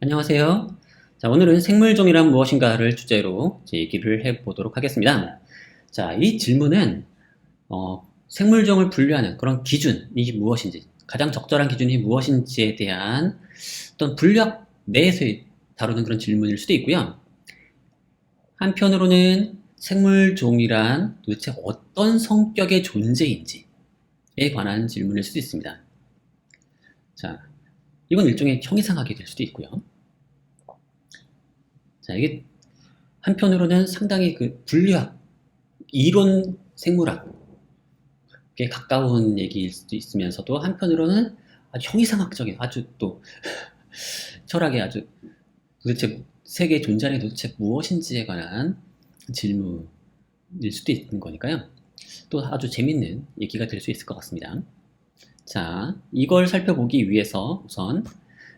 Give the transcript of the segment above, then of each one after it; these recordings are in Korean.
안녕하세요. 자, 오늘은 생물종이란 무엇인가를 주제로 이제 얘기를 해보도록 하겠습니다. 자, 이 질문은 생물종을 분류하는 그런 기준이 무엇인지, 가장 적절한 기준이 무엇인지에 대한 어떤 분류학 내에서 다루는 그런 질문일 수도 있고요. 한편으로는 생물종이란 도대체 어떤 성격의 존재인지에 관한 질문일 수도 있습니다. 자, 이건 일종의 형이상학이 될 수도 있고요. 자, 이게 한편으로는 상당히 그 분류학, 이론 생물학에 가까운 얘기일 수도 있으면서도 한편으로는 아주 형이상학적인, 아주 또 철학의 아주 도대체 세계에 존재하는 게 도대체 무엇인지에 관한 질문일 수도 있는 거니까요. 또 아주 재밌는 얘기가 될 수 있을 것 같습니다. 자, 이걸 살펴보기 위해서 우선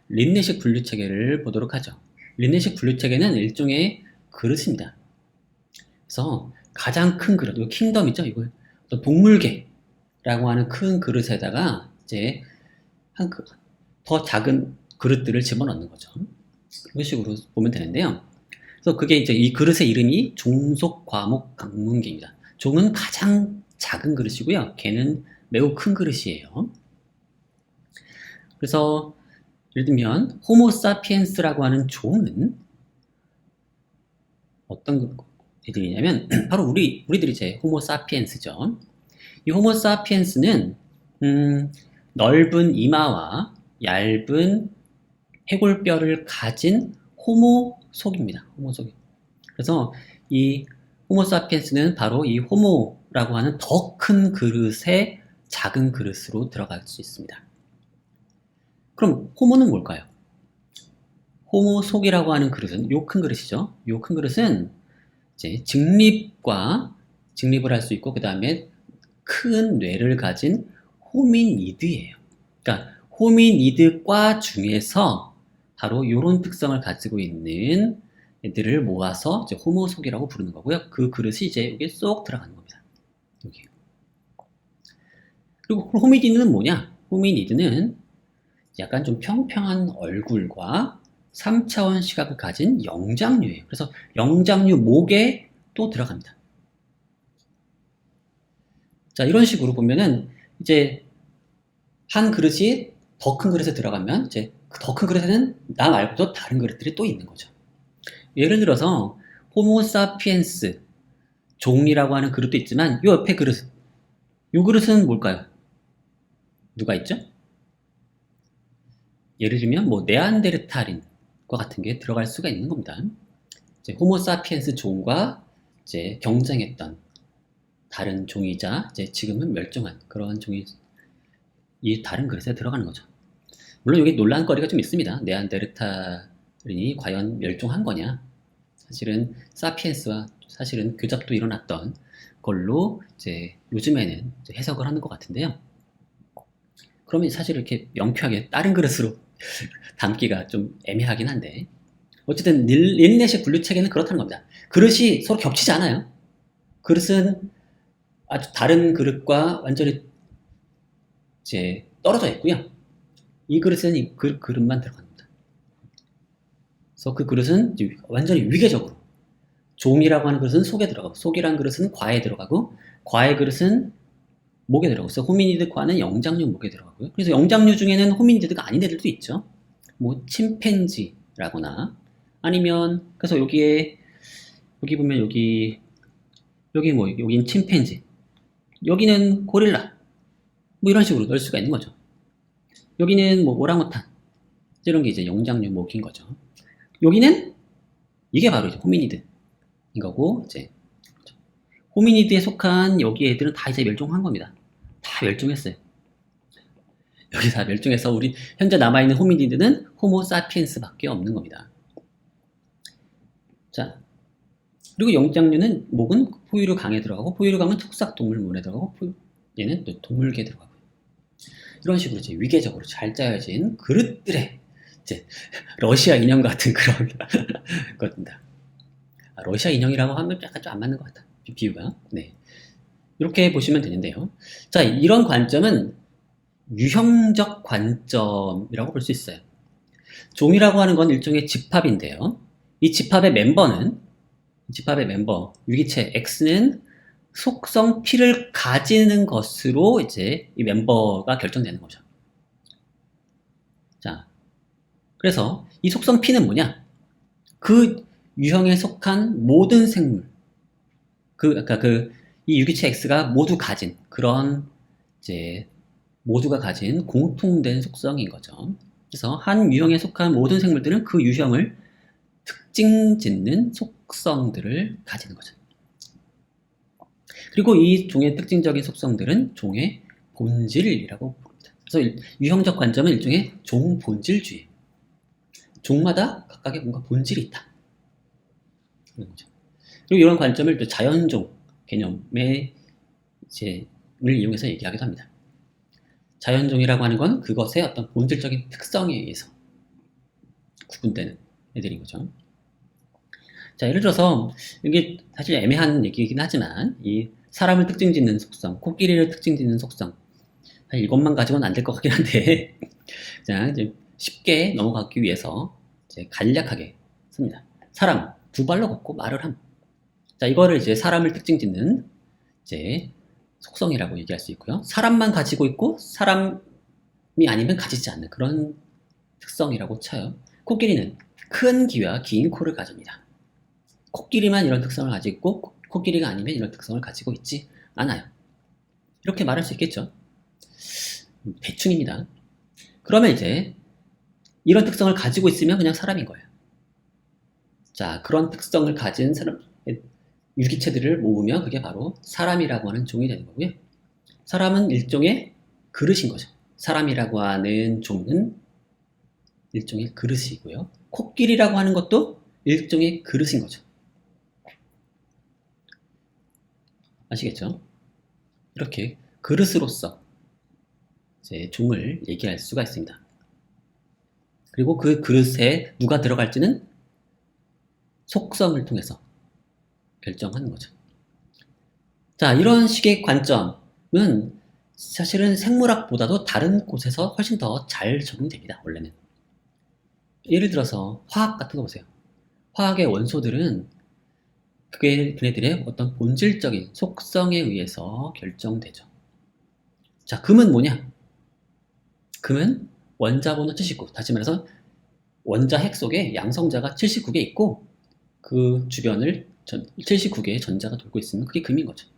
린네식 분류 체계를 보도록 하죠. 린네식 분류 체계는 일종의 그릇입니다. 그래서 가장 큰 그릇, 이거 킹덤이죠. 이거 동물계라고 하는 큰 그릇에다가 이제 더 작은 그릇들을 집어넣는 거죠. 그런 식으로 보면 되는데요. 그래서 그게 이제 이 그릇의 이름이 종속, 과목, 강문계입니다. 종은 가장 작은 그릇이고요. 개는 매우 큰 그릇이에요. 그래서 예를 들면 호모사피엔스라고 하는 종은 어떤 애들이냐면 바로 우리들이 이제 호모사피엔스죠. 이 호모사피엔스는 넓은 이마와 얇은 해골뼈를 가진 호모속입니다. 호모속. 그래서 이 호모사피엔스는 바로 이 호모라고 하는 더 큰 그릇의 작은 그릇으로 들어갈 수 있습니다. 그럼 호모는 뭘까요? 호모속이라고 하는 그릇은 요 큰 그릇이죠. 요 큰 그릇은 이제 직립을 할 수 있고 그 다음에 큰 뇌를 가진 호미니드예요. 그러니까 호미니드과 중에서 바로 이런 특성을 가지고 있는 애들을 모아서 이제 호모속이라고 부르는 거고요. 그 그릇이 이제 여기 쏙 들어가는 겁니다. 여기. 그리고 호미니드는 뭐냐? 호미니드는 약간 좀 평평한 얼굴과 3차원 시각을 가진 영장류예요. 그래서 영장류 목에 또 들어갑니다. 자, 이런 식으로 보면은 이제 한 그릇이 더 큰 그릇에 들어가면 이제 더 큰 그릇에는 나 말고도 다른 그릇들이 또 있는 거죠. 예를 들어서 호모사피엔스 종이라고 하는 그릇도 있지만 이 옆에 그릇, 이 그릇은 뭘까요? 누가 있죠? 예를 들면 뭐 네안데르탈인과 같은 게 들어갈 수가 있는 겁니다. 이제 호모사피엔스 종과 이제 경쟁했던 다른 종이자 이제 지금은 멸종한 그런 종이 이 다른 그릇에 들어가는 거죠. 물론 여기 논란거리가 좀 있습니다. 네안데르탈인이 과연 멸종한 거냐? 사실은 사피엔스와 사실은 교잡도 일어났던 걸로 이제 요즘에는 이제 해석을 하는 것 같은데요. 그러면 사실 이렇게 명쾌하게 다른 그릇으로 담기가 좀 애매하긴 한데 어쨌든 린네식 분류 체계는 그렇다는 겁니다. 그릇이 서로 겹치지 않아요. 그릇은 아주 다른 그릇과 완전히 이제 떨어져 있고요. 이 그릇은 이 그릇만 들어갑니다. 그래서 그 그릇은 완전히 위계적으로 종이라고 하는 그릇은 속에 들어가고 속이라는 그릇은 과에 들어가고 과의 그릇은 목에 들어가고 그래서 호미니드 과는 영장류 목에 들어가고요. 그래서 영장류 중에는 호미니드가 아닌 애들도 있죠. 뭐 침팬지라거나 아니면 그래서 여기 보면 여기 뭐 여기는 침팬지 여기는 고릴라 뭐 이런 식으로 넣을 수가 있는 거죠. 여기는 뭐 오랑우탄 이런 게 이제 영장류 목인 거죠. 여기는 이게 바로 이제 호미니드인 거고 이제 호미니드에 속한 여기 애들은 다 이제 멸종한 겁니다. 다 멸종했어요. 여기 다 멸종해서 우리 현재 남아있는 호미니드는 호모사피엔스밖에 없는 겁니다. 자, 그리고 영장류는 목은 포유류 강에 들어가고 포유류 강은 척삭동물문에 들어가고 얘는 또 동물계에 들어가고요. 이런 식으로 이제 위계적으로 잘 짜여진 그릇들의 이제 러시아 인형 같은 그런 겁니다. 러시아 인형이라고 하면 약간 좀 안 맞는 것 같다. 비유가. 네. 이렇게 보시면 되는데요. 자, 이런 관점은 유형적 관점이라고 볼 수 있어요. 종이라고 하는 건 일종의 집합인데요. 이 집합의 멤버, 유기체 X는 속성 P를 가지는 것으로 이제 이 멤버가 결정되는 거죠. 자, 그래서 이 속성 P는 뭐냐? 그 유형에 속한 모든 생물, 이 유기체 X가 모두 가진 그런 이제 모두가 가진 공통된 속성인 거죠. 그래서 한 유형에 속한 모든 생물들은 그 유형을 특징 짓는 속성들을 가지는 거죠. 그리고 이 종의 특징적인 속성들은 종의 본질이라고 부릅니다. 그래서 유형적 관점은 일종의 종 본질주의. 종마다 각각의 뭔가 본질이 있다. 그리고 이런 관점을 또 자연종 개념의 을 이용해서 얘기하기도 합니다. 자연종이라고 하는 건 그것의 어떤 본질적인 특성에 의해서 구분되는 애들인 거죠. 자, 예를 들어서 이게 사실 애매한 얘기이긴 하지만 이 사람을 특징 짓는 속성, 코끼리를 특징 짓는 속성, 사실 이것만 가지고는 안 될 것 같긴 한데 자, 이제 쉽게 넘어가기 위해서 이제 간략하게 씁니다. 사람, 두 발로 걷고 말을 함. 자, 이거를 이제 사람을 특징 짓는 이제 속성이라고 얘기할 수 있고요. 사람만 가지고 있고 사람이 아니면 가지지 않는 그런 특성이라고 쳐요. 코끼리는 큰 귀와 긴 코를 가집니다. 코끼리만 이런 특성을 가지고 있고 코끼리가 아니면 이런 특성을 가지고 있지 않아요. 이렇게 말할 수 있겠죠. 대충입니다. 그러면 이제 이런 특성을 가지고 있으면 그냥 사람인 거예요. 자, 그런 특성을 가진 사람, 유기체들을 모으면 그게 바로 사람이라고 하는 종이 되는 거고요. 사람은 일종의 그릇인 거죠. 사람이라고 하는 종은 일종의 그릇이고요. 코끼리라고 하는 것도 일종의 그릇인 거죠. 아시겠죠? 이렇게 그릇으로서 이제 종을 얘기할 수가 있습니다. 그리고 그 그릇에 누가 들어갈지는 속성을 통해서 결정하는 거죠. 자, 이런 식의 관점은 사실은 생물학보다도 다른 곳에서 훨씬 더 잘 적용됩니다, 원래는. 예를 들어서 화학 같은 거 보세요. 화학의 원소들은 그네들의 어떤 본질적인 속성에 의해서 결정되죠. 자, 금은 뭐냐? 금은 원자번호 79, 다시 말해서 원자 핵 속에 양성자가 79개 있고 그 주변을 79개의 전자가 돌고 있으면 그게 금인 거죠.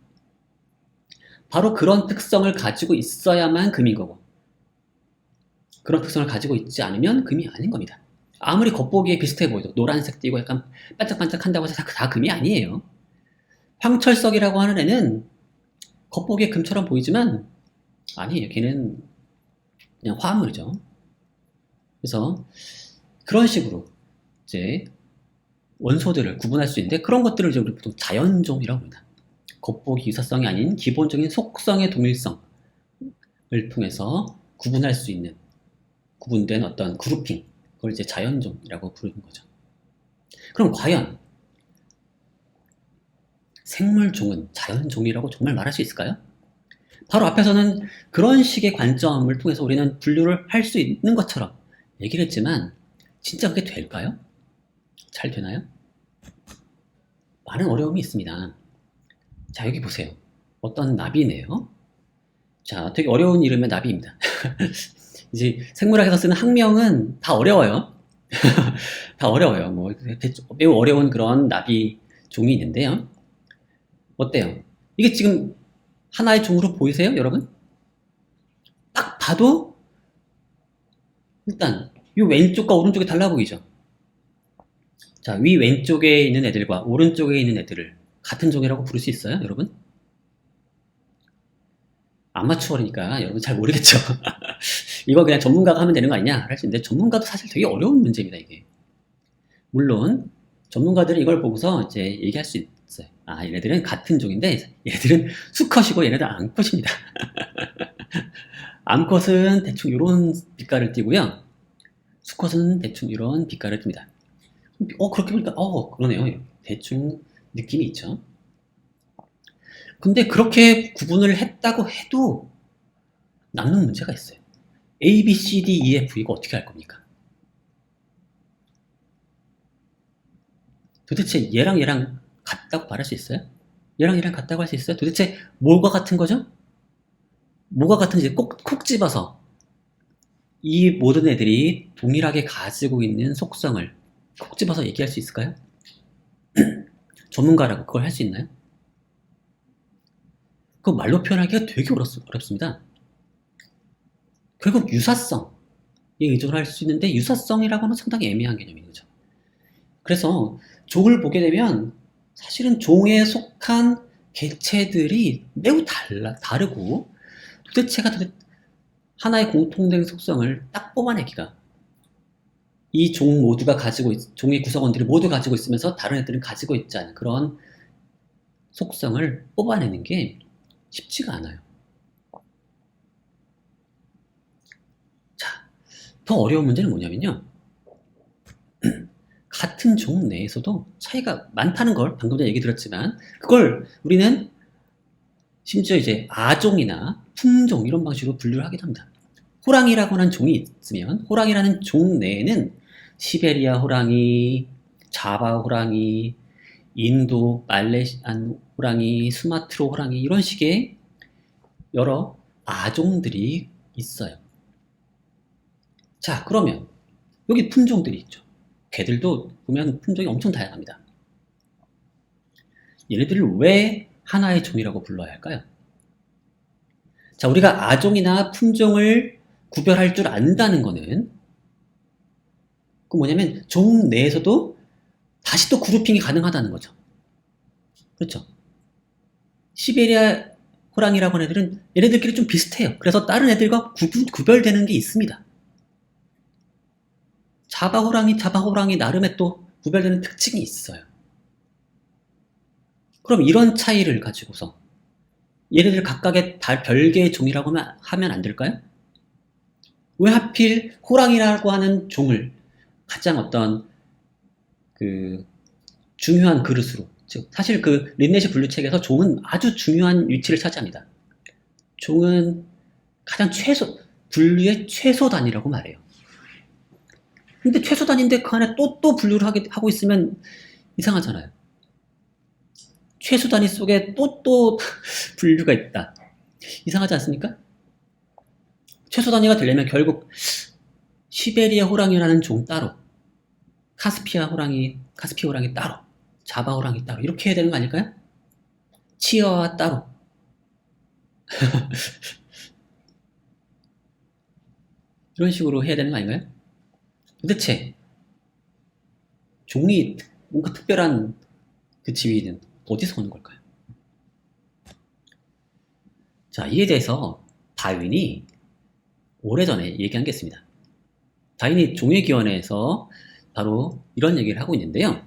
바로 그런 특성을 가지고 있어야만 금인 거고 그런 특성을 가지고 있지 않으면 금이 아닌 겁니다. 아무리 겉보기에 비슷해 보여도 노란색 띠고 약간 반짝반짝한다고 해서 다 금이 아니에요. 황철석이라고 하는 애는 겉보기에 금처럼 보이지만 아니에요. 걔는 그냥 화합물이죠. 그래서 그런 식으로 이제 원소들을 구분할 수 있는데 그런 것들을 이제 우리 보통 자연종이라고 합니다. 겉보기 유사성이 아닌 기본적인 속성의 동일성을 통해서 구분할 수 있는 구분된 어떤 그룹핑, 그걸 이제 자연종이라고 부르는 거죠. 그럼 과연 생물종은 자연종이라고 정말 말할 수 있을까요? 바로 앞에서는 그런 식의 관점을 통해서 우리는 분류를 할 수 있는 것처럼 얘기를 했지만 진짜 그게 될까요? 잘 되나요? 많은 어려움이 있습니다. 자, 여기 보세요. 어떤 나비네요. 자, 되게 어려운 이름의 나비입니다. 이제 생물학에서 쓰는 학명은 다 어려워요. 다 어려워요. 뭐 매우 어려운 그런 나비 종이 있는데요. 어때요? 이게 지금 하나의 종으로 보이세요, 여러분? 딱 봐도 일단 이 왼쪽과 오른쪽이 달라 보이죠? 자, 위 왼쪽에 있는 애들과 오른쪽에 있는 애들을 같은 종이라고 부를 수 있어요, 여러분? 아마추어니까 여러분 잘 모르겠죠. 이거 그냥 전문가가 하면 되는 거 아니냐 할 수 있는데 전문가도 사실 되게 어려운 문제입니다, 이게. 물론 전문가들은 이걸 보고서 이제 얘기할 수 있어요. 아, 얘네들은 같은 종인데 얘네들은 수컷이고 얘네들 암컷입니다. 암컷은 대충 이런 빛깔을 띠고요. 수컷은 대충 이런 빛깔을 띱니다. 그렇게 보니까 그러네요. 대충 느낌이 있죠. 근데 그렇게 구분을 했다고 해도 남는 문제가 있어요. A, B, C, D, E, F 이거 어떻게 할 겁니까? 도대체 얘랑 얘랑 같다고 말할 수 있어요? 얘랑 얘랑 같다고 할 수 있어요? 도대체 뭐가 같은 거죠? 뭐가 같은지 콕 집어서 이 모든 애들이 동일하게 가지고 있는 속성을 콕 집어서 얘기할 수 있을까요? 전문가라고 그걸 할 수 있나요? 그거 말로 표현하기가 되게 어렵습니다. 결국 유사성에 의존을 할 수 있는데 유사성이라고는 상당히 애매한 개념인 거죠. 그래서 종을 보게 되면 사실은 종에 속한 개체들이 매우 다르고 도대체가 하나의 공통된 속성을 딱 뽑아내기가 이 종 모두가 종의 구성원들이 모두 가지고 있으면서 다른 애들은 가지고 있지 않은 그런 속성을 뽑아내는 게 쉽지가 않아요. 자, 더 어려운 문제는 뭐냐면요. 같은 종 내에서도 차이가 많다는 걸 방금 전에 얘기 드렸지만 그걸 우리는 심지어 이제 아종이나 품종 이런 방식으로 분류를 하기도 합니다. 호랑이라고 하는 종이 있으면 호랑이라는 종 내에는 시베리아 호랑이, 자바 호랑이, 인도, 말레이시안 호랑이, 수마트로 호랑이 이런 식의 여러 아종들이 있어요. 자, 그러면 여기 품종들이 있죠. 개들도 보면 품종이 엄청 다양합니다. 얘네들을 왜 하나의 종이라고 불러야 할까요? 자, 우리가 아종이나 품종을 구별할 줄 안다는 거는 그 뭐냐면 종 내에서도 다시 또 그룹핑이 가능하다는 거죠. 그렇죠? 시베리아 호랑이라고 하는 애들은 얘네들끼리 좀 비슷해요. 그래서 다른 애들과 구별되는 게 있습니다. 자바 호랑이 나름의 또 구별되는 특징이 있어요. 그럼 이런 차이를 가지고서 얘네들 각각의 별개의 종이라고 하면 안 될까요? 왜 하필 호랑이라고 하는 종을 가장 어떤 그 중요한 그릇으로 즉 사실 그 린네시 분류책에서 종은 아주 중요한 위치를 차지합니다. 종은 가장 분류의 최소 단위라고 말해요. 근데 최소 단위인데 그 안에 또 분류를 하고 있으면 이상하잖아요. 최소 단위 속에 또 분류가 있다. 이상하지 않습니까? 최소 단위가 되려면 결국 시베리아 호랑이라는 종 따로, 카스피아 호랑이 따로, 자바 호랑이 따로 이렇게 해야 되는 거 아닐까요? 치어와 따로. 이런 식으로 해야 되는 거 아닌가요? 도대체 종이 뭔가 특별한 그 지위는 어디서 오는 걸까요? 자, 이에 대해서 다윈이 오래전에 얘기한 게 있습니다. 다윈이 종의기원에서 바로 이런 얘기를 하고 있는데요.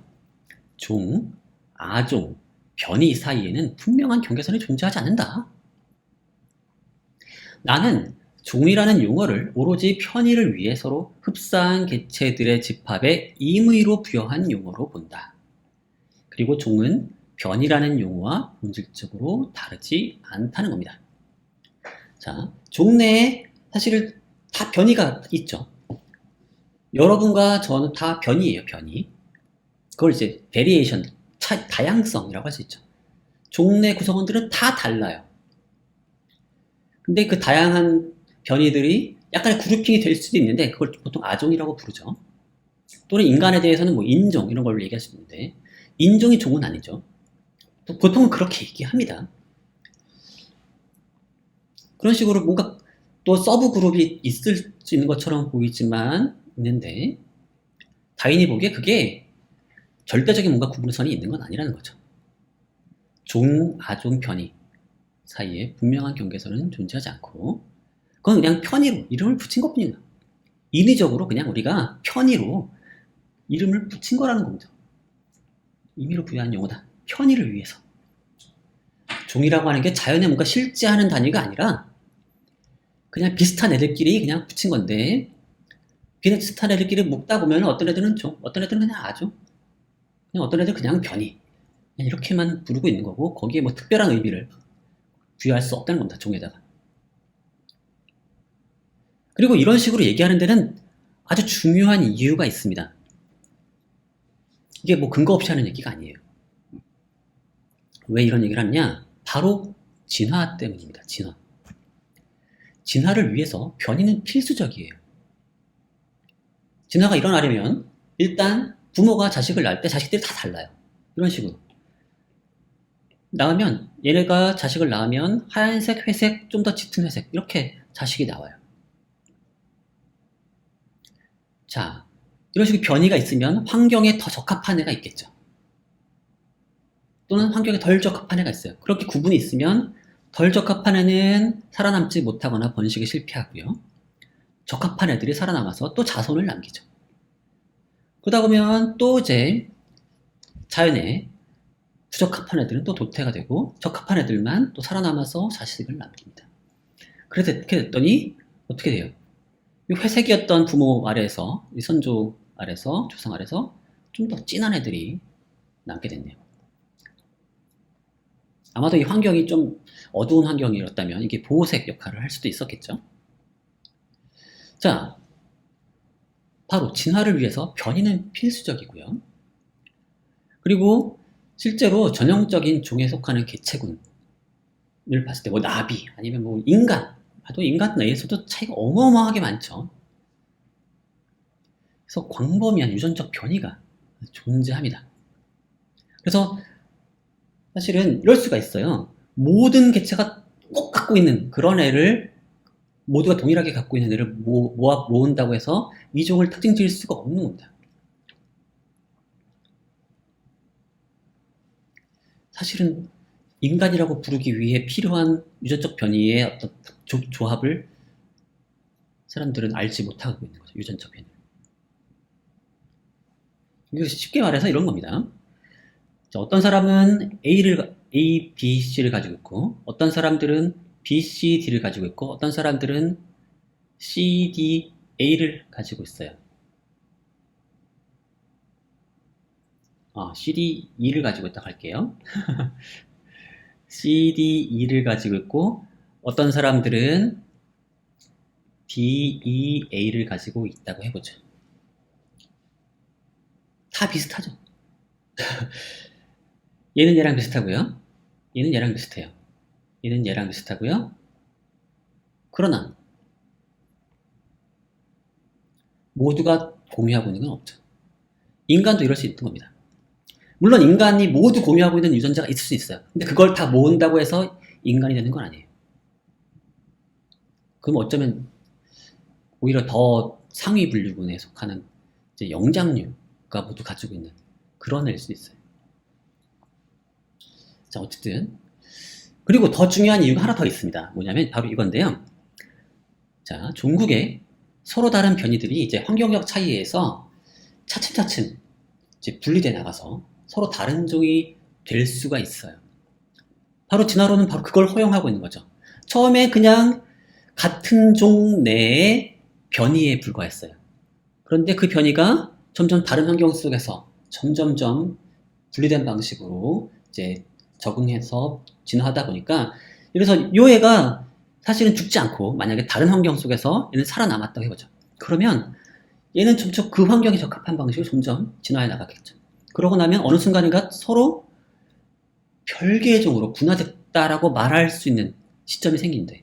종, 아종, 변이 사이에는 분명한 경계선이 존재하지 않는다. 나는 종이라는 용어를 오로지 편의를 위해서로 흡사한 개체들의 집합에 임의로 부여한 용어로 본다. 그리고 종은 변이라는 용어와 본질적으로 다르지 않다는 겁니다. 자, 종 내에 사실 다 변이가 있죠. 여러분과 저는 다 변이에요, 변이. 그걸 이제 베리에이션, 다양성이라고 할 수 있죠. 종 내 구성원들은 다 달라요. 근데 그 다양한 변이들이 약간의 그룹핑이 될 수도 있는데 그걸 보통 아종이라고 부르죠. 또는 인간에 대해서는 뭐 인종 이런 걸로 얘기할 수 있는데 인종이 종은 아니죠. 보통은 그렇게 얘기합니다. 그런 식으로 뭔가 또 서브 그룹이 있을 수 있는 것처럼 보이지만 있는데 다윈이 보기에 그게 절대적인 뭔가 구분선이 있는 건 아니라는 거죠. 종, 아종, 변이 사이에 분명한 경계선은 존재하지 않고 그건 그냥 편의로 이름을 붙인 것뿐입니다. 인위적으로 그냥 우리가 편의로 이름을 붙인 거라는 겁니다. 임의로 부여한 용어다. 편의를 위해서. 종이라고 하는 게 자연에 뭔가 실제하는 단위가 아니라 그냥 비슷한 애들끼리 그냥 붙인 건데 비슷한 애들끼리 묶다 보면 어떤 애들은 종, 어떤 애들은 그냥 아종, 그냥 어떤 애들은 그냥 변이 그냥 이렇게만 부르고 있는 거고 거기에 뭐 특별한 의미를 부여할 수 없다는 겁니다. 종에다가. 그리고 이런 식으로 얘기하는 데는 아주 중요한 이유가 있습니다. 이게 뭐 근거 없이 하는 얘기가 아니에요. 왜 이런 얘기를 하느냐? 바로 진화 때문입니다. 진화. 진화를 위해서 변이는 필수적이에요. 진화가 일어나려면 일단 부모가 자식을 낳을 때 자식들이 다 달라요. 이런 식으로. 낳으면 얘네가 자식을 낳으면 하얀색, 회색, 좀 더 짙은 회색 이렇게 자식이 나와요. 자, 이런 식으로 변이가 있으면 환경에 더 적합한 애가 있겠죠. 또는 환경에 덜 적합한 애가 있어요. 그렇게 구분이 있으면 덜 적합한 애는 살아남지 못하거나 번식에 실패하고요. 적합한 애들이 살아남아서 또 자손을 남기죠. 그러다 보면 또 이제 자연에 부적합한 애들은 또 도태가 되고 적합한 애들만 또 살아남아서 자식을 남깁니다. 그래서 이렇게 됐더니 어떻게 돼요? 이 회색이었던 부모 아래에서, 이 선조 아래에서, 조상 아래에서 좀 더 진한 애들이 남게 됐네요. 아마도 이 환경이 좀 어두운 환경이었다면 이게 보호색 역할을 할 수도 있었겠죠. 자, 바로 진화를 위해서 변이는 필수적이고요. 그리고 실제로 전형적인 종에 속하는 개체군을 봤을 때 뭐 나비 아니면 뭐 인간 봐도 인간 내에서도 차이가 어마어마하게 많죠. 그래서 광범위한 유전적 변이가 존재합니다. 그래서 사실은 이럴 수가 있어요. 모든 개체가 꼭 갖고 있는 그런 애를 모두가 동일하게 갖고 있는 애를 모은다고 해서 이 종을 특징 지을 수가 없는 겁니다. 사실은 인간이라고 부르기 위해 필요한 유전적 변이의 어떤 조합을 사람들은 알지 못하고 있는 거죠. 유전적 변이. 이거 쉽게 말해서 이런 겁니다. 자, 어떤 사람은 A, B, C를 가지고 있고 어떤 사람들은 B, C, D를 가지고 있고 어떤 사람들은 C, D, A를 가지고 있어요. C, D, E를 가지고 있다고 할게요. C, D, E를 가지고 있고 어떤 사람들은 D, E, A를 가지고 있다고 해보죠. 다 비슷하죠. 얘는 얘랑 비슷하고요. 얘는 얘랑 비슷해요. 얘는 얘랑 비슷하고요. 그러나 모두가 공유하고 있는 건 없죠. 인간도 이럴 수 있는 겁니다. 물론 인간이 모두 공유하고 있는 유전자가 있을 수 있어요. 근데 그걸 다 모은다고 해서 인간이 되는 건 아니에요. 그럼 어쩌면 오히려 더 상위 분류군에 속하는 이제 영장류가 모두 가지고 있는 그런 애일 수도 있어요. 자, 어쨌든 그리고 더 중요한 이유가 하나 더 있습니다. 뭐냐면 바로 이건데요. 자, 종국에 서로 다른 변이들이 이제 환경적 차이에 의해서 차츰차츰 이제 분리돼 나가서 서로 다른 종이 될 수가 있어요. 바로 진화론은 바로 그걸 허용하고 있는 거죠. 처음에 그냥 같은 종 내의 변이에 불과했어요. 그런데 그 변이가 점점 다른 환경 속에서 점점점 분리된 방식으로 이제 적응해서 진화하다 보니까 그래서 요 애가 사실은 죽지 않고 만약에 다른 환경 속에서 얘는 살아남았다고 해보죠. 그러면 얘는 점점 그 환경에 적합한 방식으로 점점 진화해 나가겠죠. 그러고 나면 어느 순간인가 서로 별개의 종으로 분화됐다라고 말할 수 있는 시점이 생기는데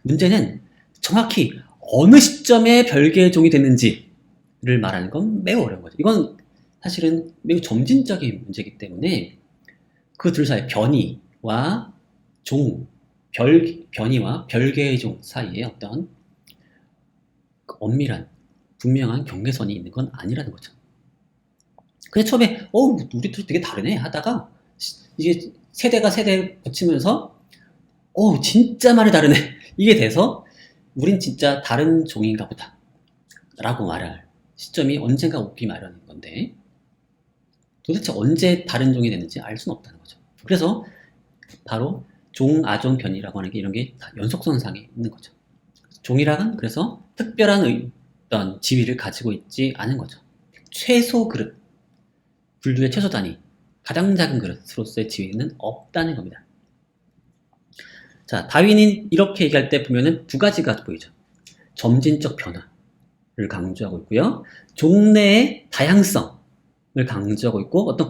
문제는 정확히 어느 시점에 별개의 종이 됐는지를 말하는 건 매우 어려운 거죠. 이건 사실은 매우 점진적인 문제이기 때문에 그 둘 사이 변이와 변이와 별개의 종 사이에 어떤 엄밀한 분명한 경계선이 있는 건 아니라는 거죠. 근데 처음에 우리 둘 되게 다르네 하다가 이게 세대가 세대 거치면서 진짜 많이 다르네 이게 돼서 우린 진짜 다른 종인가 보다 라고 말할 시점이 언젠가 오기 마련인 건데 도대체 언제 다른 종이 됐는지 알 수는 없다는 거죠. 그래서 바로 종-아종 변이라고 하는 게 이런 게 다 연속선상에 있는 거죠. 종이랑은 그래서 특별한 어떤 지위를 가지고 있지 않은 거죠. 최소 그릇, 분류의 최소 단위, 가장 작은 그릇으로서의 지위는 없다는 겁니다. 자, 다윈이 이렇게 얘기할 때 보면은 두 가지가 보이죠. 점진적 변화를 강조하고 있고요. 종 내의 다양성, 강조하고 있고 어떤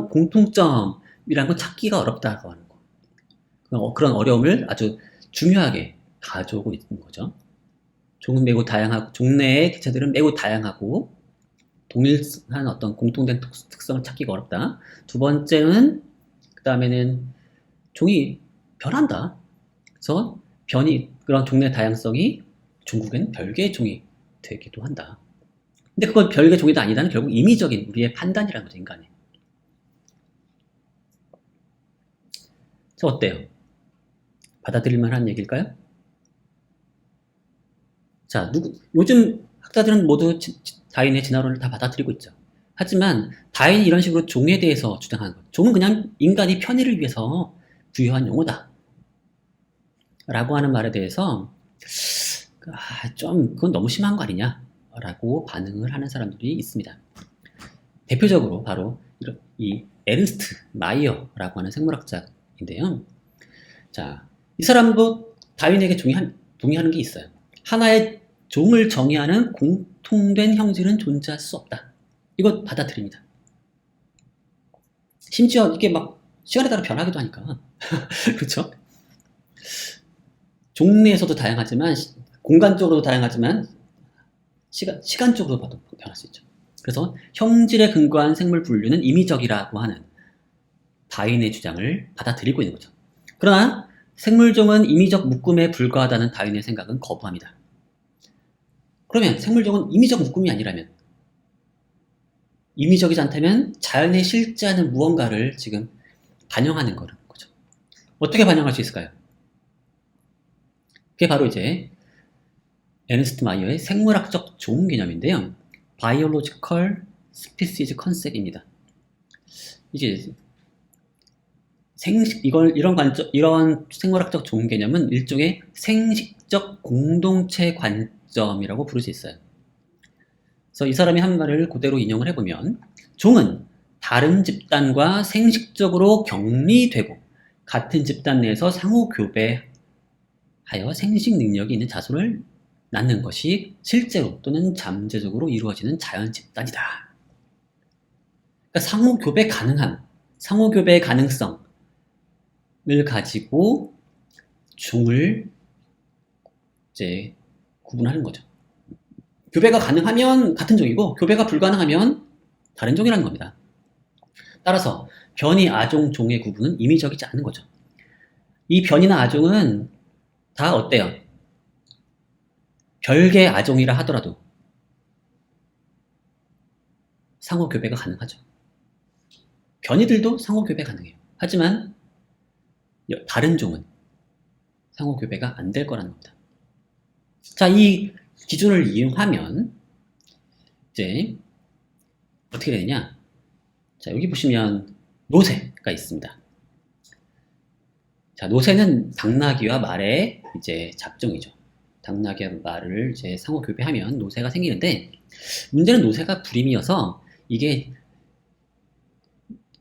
공통점이라는 건 찾기가 어렵다고 하는 거. 그런 어려움을 아주 중요하게 가져오고 있는 거죠. 종은 매우 다양하고 종래의 개체들은 매우 다양하고 동일한 어떤 공통된 특성을 찾기가 어렵다. 두 번째는 그 다음에는 종이 변한다. 그래서 그런 종래 다양성이 종국에는 별개의 종이 되기도 한다. 근데 그건 별개의 종이도 아니다는 결국 임의적인 우리의 판단이라는 거죠, 인간의. 어때요? 받아들일 만한 얘기일까요? 자, 요즘 학자들은 모두 다윈의 진화론을 다 받아들이고 있죠. 하지만 다윈이 이런 식으로 종에 대해서 주장하는 것. 종은 그냥 인간이 편의를 위해서 부여한 용어다. 라고 하는 말에 대해서 좀 그건 너무 심한 거 아니냐? 라고 반응을 하는 사람들이 있습니다. 대표적으로 바로 이 에르스트 마이어라고 하는 생물학자인데요. 자, 이 사람도 다윈에게 동의하는 게 있어요. 하나의 종을 정의하는 공통된 형질은 존재할 수 없다. 이거 받아들입니다. 심지어 이게 막 시간에 따라 변하기도 하니까. 그렇죠? 종내에서도 다양하지만 공간적으로도 다양하지만 시간적으로 봐도 변할 수 있죠. 그래서 형질에 근거한 생물 분류는 임의적이라고 하는 다윈의 주장을 받아들이고 있는 거죠. 그러나 생물종은 임의적 묶음에 불과하다는 다윈의 생각은 거부합니다. 그러면 생물종은 임의적 묶음이 아니라면, 임의적이지 않다면 자연에 실제하는 무언가를 지금 반영하는 거라는 거죠. 어떻게 반영할 수 있을까요? 그게 바로 이제 에르스트 마이어의 생물학적 종 개념인데요. Biological Species Concept입니다. 이제 이런 생물학적 종 개념은 일종의 생식적 공동체 관점이라고 부를 수 있어요. 그래서 이 사람이 한 말을 그대로 인용을 해보면, 종은 다른 집단과 생식적으로 격리되고 같은 집단 내에서 상호 교배하여 생식 능력이 있는 자손을 낳는 것이 실제로 또는 잠재적으로 이루어지는 자연 집단이다. 그러니까 상호 교배의 가능성을 가지고 종을 이제 구분하는 거죠. 교배가 가능하면 같은 종이고 교배가 불가능하면 다른 종이라는 겁니다. 따라서 변이, 아종, 종의 구분은 임의적이지 않은 거죠. 이 변이나 아종은 다 어때요? 별개의 아종이라 하더라도 상호 교배가 가능하죠. 변이들도 상호 교배 가능해요. 하지만 다른 종은 상호 교배가 안 될 거라는 겁니다. 자, 이 기준을 이용하면 이제 어떻게 되느냐? 자, 여기 보시면 노새가 있습니다. 자, 노새는 당나귀와 말의 이제 잡종이죠. 당나귀와 말을 이제 상호 교배하면 노새가 생기는데, 문제는 노새가 불임이어서 이게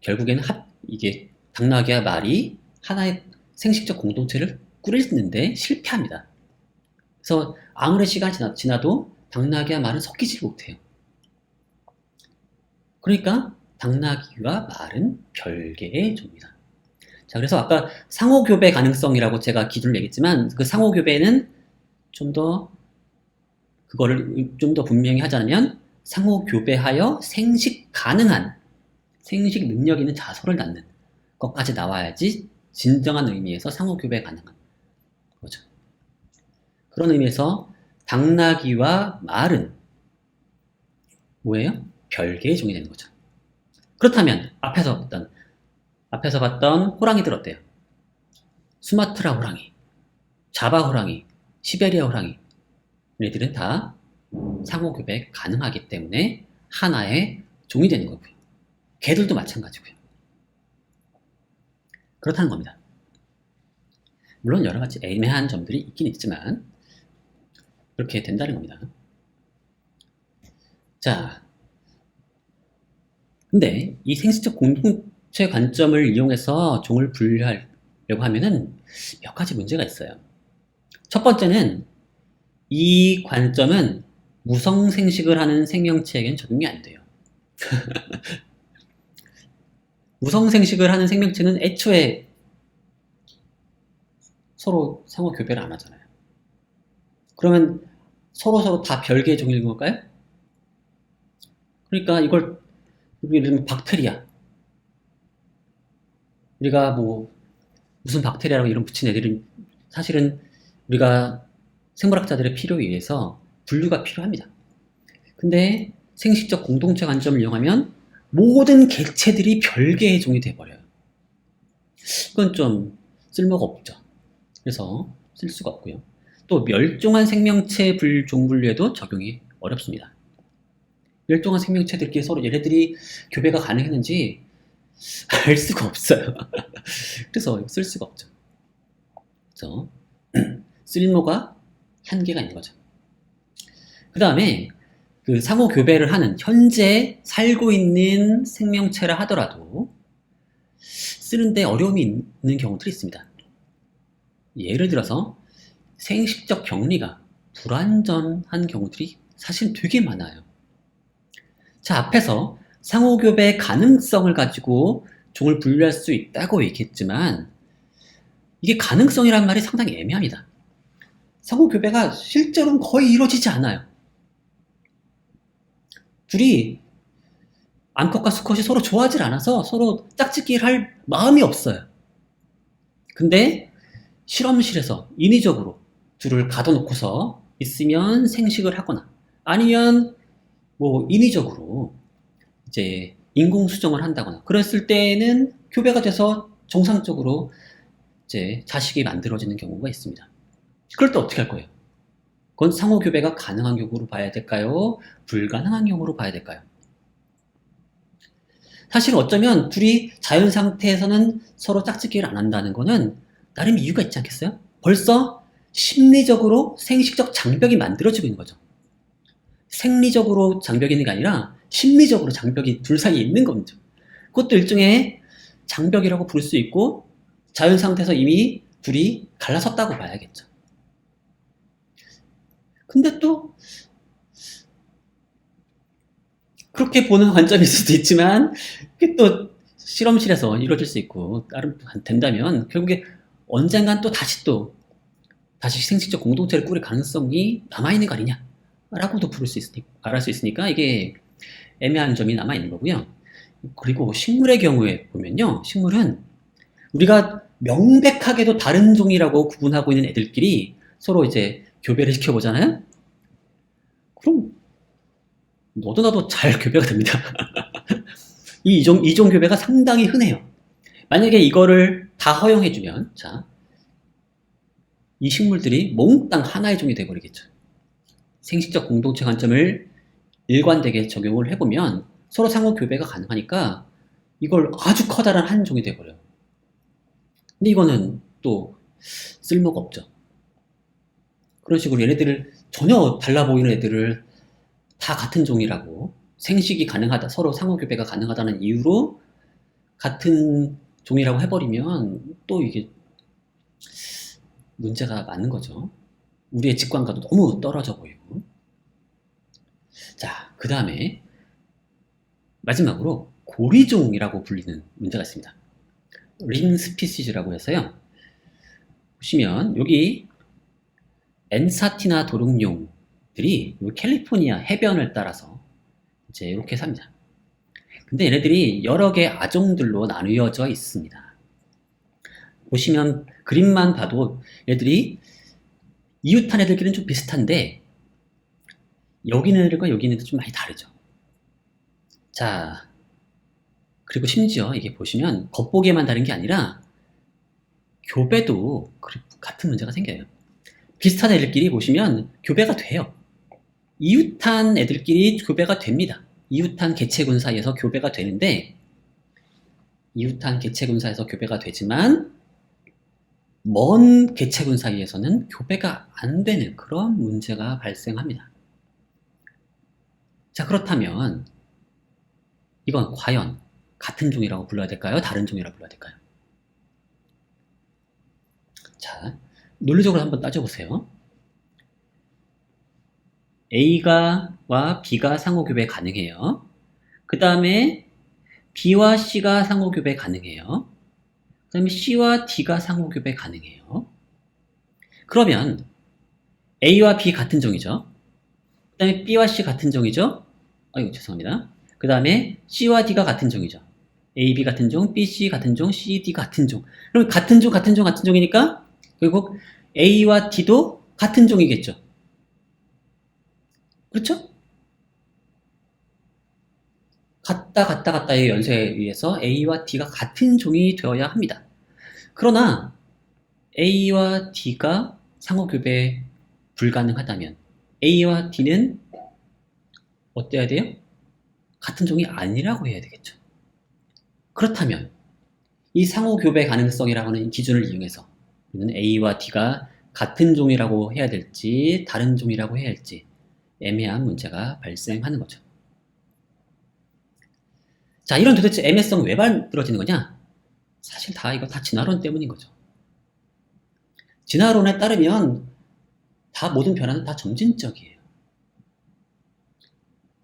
결국에는 이게 당나귀와 말이 하나의 생식적 공동체를 꾸리는데 실패합니다. 그래서 아무리 시간이 지나도 당나귀와 말은 섞이지 못해요. 그러니까 당나귀와 말은 별개의 종입니다. 자, 그래서 아까 상호교배 가능성이라고 제가 기준을 얘기했지만, 그 상호교배는 그거를 좀 더 분명히 하자면, 상호교배하여 생식 가능한, 생식 능력 있는 자손을 낳는 것까지 나와야지 진정한 의미에서 상호교배 가능한 거죠. 그런 의미에서 당나귀와 말은 뭐예요? 별개의 종이 되는 거죠. 그렇다면 앞에서 봤던 호랑이들 어때요? 수마트라 호랑이, 자바 호랑이, 시베리아 호랑이, 얘들은 다 상호교배 가능하기 때문에 하나의 종이 되는 거고요. 개들도 마찬가지고요. 그렇다는 겁니다. 물론 여러 가지 애매한 점들이 있긴 있지만 그렇게 된다는 겁니다. 자, 근데 이 생식적 공동체 관점을 이용해서 종을 분류하려고 하면은 몇 가지 문제가 있어요. 첫 번째는 이 관점은 무성생식을 하는 생명체에겐 적용이 안 돼요. 무성생식을 하는 생명체는 애초에 서로 상호 교배를 안 하잖아요. 그러면 서로 다 별개의 종일 걸까요? 그러니까 이걸 예를 들면 박테리아, 우리가 뭐 무슨 박테리아라고 이름 붙인 애들은 사실은 우리가 생물학자들의 필요에 의해서 분류가 필요합니다. 근데 생식적 공동체 관점을 이용하면 모든 객체들이 별개의 종이 돼버려요. 이건 좀 쓸모가 없죠. 그래서 쓸 수가 없고요. 또 멸종한 생명체 종분류에도 적용이 어렵습니다. 멸종한 생명체들끼리 서로 얘네들이 교배가 가능했는지 알 수가 없어요. 그래서 쓸 수가 없죠. 그래서 쓸모가 한계가 있는 거죠. 그 다음에 그 상호 교배를 하는 현재 살고 있는 생명체라 하더라도 쓰는데 어려움이 있는 경우들이 있습니다. 예를 들어서 생식적 격리가 불완전한 경우들이 사실 되게 많아요. 자, 앞에서 상호교배 가능성을 가지고 종을 분류할 수 있다고 얘기했지만 이게 가능성이란 말이 상당히 애매합니다. 상호교배가 실제로는 거의 이루어지지 않아요. 둘이 암컷과 수컷이 서로 좋아하지 않아서 서로 짝짓기를 할 마음이 없어요. 근데 실험실에서 인위적으로 둘을 가둬놓고서 있으면 생식을 하거나 아니면 뭐 인위적으로 이제 인공수정을 한다거나 그랬을 때는 교배가 돼서 정상적으로 이제 자식이 만들어지는 경우가 있습니다. 그럴 때 어떻게 할 거예요? 그건 상호교배가 가능한 경우로 봐야 될까요? 불가능한 경우로 봐야 될까요? 사실 어쩌면 둘이 자연 상태에서는 서로 짝짓기를 안 한다는 거는 나름 이유가 있지 않겠어요? 벌써 심리적으로 생식적 장벽이 만들어지고 있는 거죠. 생리적으로 장벽이 있는 게 아니라 심리적으로 장벽이 둘 사이에 있는 겁니다. 그것도 일종의 장벽이라고 부를 수 있고 자연 상태에서 이미 둘이 갈라섰다고 봐야겠죠. 근데 또 그렇게 보는 관점일 수도 있지만 그게 또 실험실에서 이루어질 수 있고 나름 된다면 결국에 언젠간 또 다시 생식적 공동체를 꾸릴 가능성이 남아있는 거 아니냐 라고도 말할 수 있으니까 이게 애매한 점이 남아있는 거고요. 그리고 식물의 경우에 보면요, 식물은 우리가 명백하게도 다른 종이라고 구분하고 있는 애들끼리 서로 이제 교배를 시켜보잖아요. 그럼 너도 나도 잘 교배가 됩니다. 이종 교배가 상당히 흔해요. 만약에 이거를 다 허용해주면, 자, 이 식물들이 몽땅 하나의 종이 돼버리겠죠. 생식적 공동체 관점을 일관되게 적용을 해보면 서로 상호 교배가 가능하니까 이걸 아주 커다란 한 종이 돼버려요. 근데 이거는 또 쓸모가 없죠. 그런 식으로 얘네들을 전혀 달라 보이는 애들을 다 같은 종이라고 생식이 가능하다, 서로 상호 교배가 가능하다는 이유로 같은 종이라고 해버리면 또 이게 문제가 많은 거죠. 우리의 직관과도 너무 떨어져 보이고. 자, 그 다음에 마지막으로 고리종이라고 불리는 문제가 있습니다. 링 스피시즈라고 해서요. 보시면 여기 엔사티나 도롱뇽들이 캘리포니아 해변을 따라서 이제 이렇게 삽니다. 근데 얘네들이 여러 개 아종들로 나뉘어져 있습니다. 보시면 그림만 봐도 얘들이 이웃한 애들끼리는 좀 비슷한데 여기 있는 애들과 여기 있는 애들 좀 많이 다르죠. 자, 그리고 심지어 이게 보시면 겉보기에만 다른 게 아니라 교배도 같은 문제가 생겨요. 비슷한 애들끼리 보시면 교배가 돼요. 이웃한 애들끼리 교배가 됩니다. 이웃한 개체군 사이에서 교배가 되는데 이웃한 개체군 사이에서 교배가 되지만 먼 개체군 사이에서는 교배가 안 되는 그런 문제가 발생합니다. 자, 그렇다면 이건 과연 같은 종이라고 불러야 될까요? 다른 종이라고 불러야 될까요? 자, 논리적으로 한번 따져보세요. A와 B가 상호교배 가능해요. 그 다음에 B와 C가 상호교배 가능해요. 그 다음에 C와 D가 상호교배 가능해요. 그러면 A와 B 같은 종이죠. 그 다음에 B와 C 같은 종이죠. 아이고 죄송합니다. 그 다음에 C와 D가 같은 종이죠. A, B 같은 종, B, C 같은 종, C, D 같은 종. 그럼 같은 종, 같은 종, 같은 종이니까 결국 A와 D도 같은 종이겠죠. 그렇죠? 같다의 연쇄에 의해서 A와 D가 같은 종이 되어야 합니다. 그러나 A와 D가 상호교배 불가능하다면 A와 D는 어때야 돼요? 같은 종이 아니라고 해야 되겠죠. 그렇다면 이 상호교배 가능성이라고 하는 기준을 이용해서 우리는 A와 D가 같은 종이라고 해야 될지 다른 종이라고 해야 할지 애매한 문제가 발생하는 거죠. 자, 이런 도대체 애매성 왜 만들어지는 거냐? 사실 이거 다 진화론 때문인 거죠. 진화론에 따르면 모든 변화는 다 점진적이에요.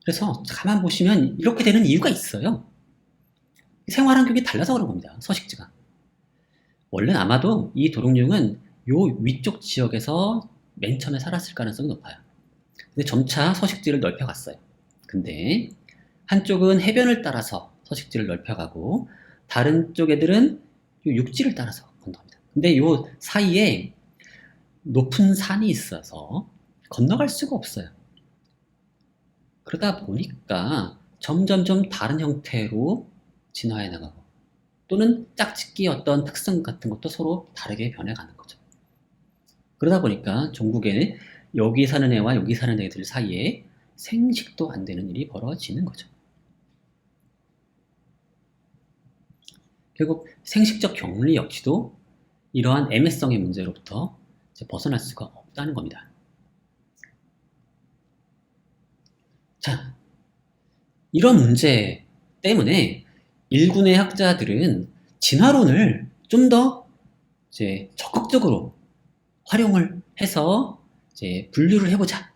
그래서 가만 보시면 이렇게 되는 이유가 있어요. 생활 환경이 달라서 그런 겁니다. 서식지가. 원래는 아마도 이 도롱뇽은 요 위쪽 지역에서 맨 처음에 살았을 가능성이 높아요. 근데 점차 서식지를 넓혀갔어요. 근데 한쪽은 해변을 따라서 서식지를 넓혀가고 다른 쪽 애들은 육지를 따라서 건너갑니다. 근데 요 사이에 높은 산이 있어서 건너갈 수가 없어요. 그러다 보니까 점점점 다른 형태로 진화해 나가고 또는 짝짓기 어떤 특성 같은 것도 서로 다르게 변해가는 거죠. 그러다 보니까 종국에 여기 사는 애와 여기 사는 애들 사이에 생식도 안 되는 일이 벌어지는 거죠. 결국 생식적 격리 역시도 이러한 애매성의 문제로부터 벗어날 수가 없다는 겁니다. 자, 이런 문제 때문에 일군의 학자들은 진화론을 좀 더 적극적으로 활용을 해서 분류를 해보자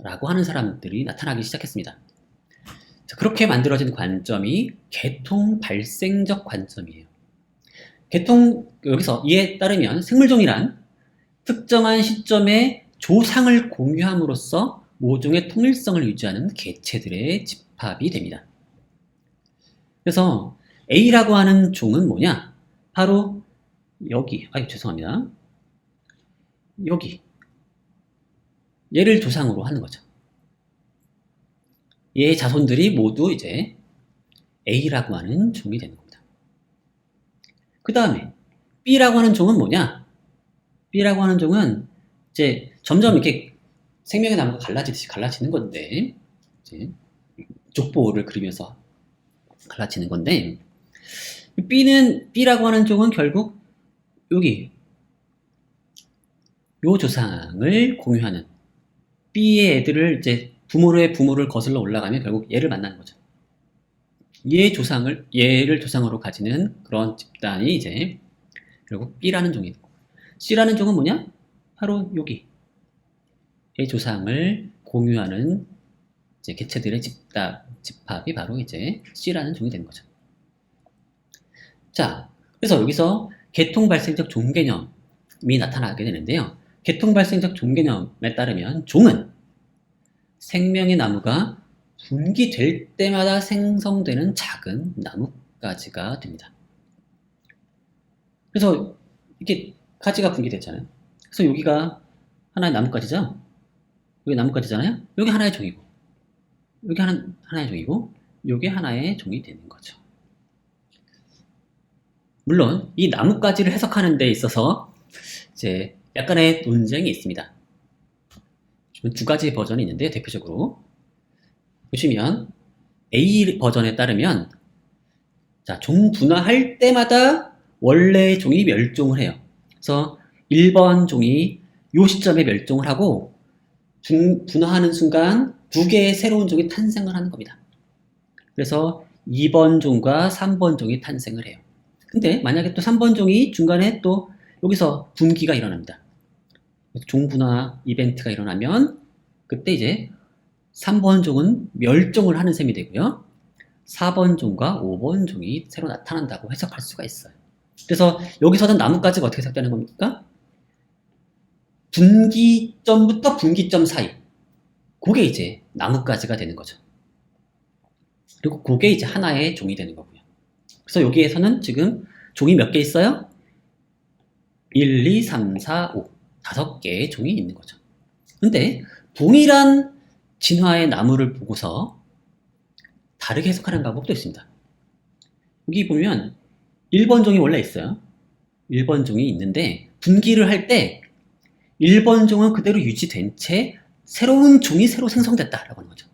라고 하는 사람들이 나타나기 시작했습니다. 자, 그렇게 만들어진 관점이 개통 발생적 관점이에요. 여기서 이에 따르면 생물종이란 특정한 시점에 조상을 공유함으로써 모종의 통일성을 유지하는 개체들의 집합이 됩니다. 그래서 A라고 하는 종은 뭐냐? 바로 여기, 죄송합니다. 여기. 얘를 조상으로 하는 거죠. 얘의 자손들이 모두 A라고 하는 종이 되는 겁니다. 그 다음에 B라고 하는 종은 뭐냐? B라고 하는 종은 점점 이렇게 생명의 나무가 갈라지듯이 갈라지는 건데, 족보를 그리면서 갈라지는 건데, B라고 하는 종은 결국 여기, 요 조상을 공유하는 B의 애들을 부모를 거슬러 올라가면 결국 얘를 만나는 거죠. 얘를 조상으로 가지는 그런 집단이 결국 B라는 종이 되고, C라는 종은 뭐냐? 바로 여기. 얘 조상을 공유하는 개체들의 집합이 바로 C라는 종이 되는 거죠. 자, 그래서 여기서 개통 발생적 종 개념이 나타나게 되는데요. 개통 발생적 종 개념에 따르면 종은 생명의 나무가 분기될 때마다 생성되는 작은 나뭇가지가 됩니다. 그래서 이렇게 가지가 분기됐잖아요. 그래서 여기가 하나의 나뭇가지죠. 여기 나뭇가지잖아요. 여기 하나의 종이고, 여기 하나의 종이고, 여기 하나의 종이 되는 거죠. 물론 이 나뭇가지를 해석하는 데 있어서 약간의 논쟁이 있습니다. 두 가지 버전이 있는데 대표적으로 보시면 A 버전에 따르면 종 분화할 때마다 원래의 종이 멸종을 해요. 그래서 1번 종이 이 시점에 멸종을 하고 분화하는 순간 두 개의 새로운 종이 탄생을 하는 겁니다. 그래서 2번 종과 3번 종이 탄생을 해요. 근데 만약에 또 3번 종이 중간에 또 여기서 분기가 일어납니다. 종분화 이벤트가 일어나면 그때 3번 종은 멸종을 하는 셈이 되고요. 4번 종과 5번 종이 새로 나타난다고 해석할 수가 있어요. 그래서 여기서는 나뭇가지가 어떻게 해석되는 겁니까? 분기점부터 분기점 사이, 그게 이제 나뭇가지가 되는 거죠. 그리고 그게 이제 하나의 종이 되는 거고요. 그래서 여기에서는 지금 종이 몇 개 있어요? 1, 2, 3, 4, 5. 5개의 종이 있는 거죠. 근데 동일한 진화의 나무를 보고서 다르게 해석하는 방법도 있습니다. 여기 보면 1번 종이 원래 있어요. 1번 종이 있는데 분기를 할 때 1번 종은 그대로 유지된 채 새로운 종이 새로 생성됐다라고 하는 거죠.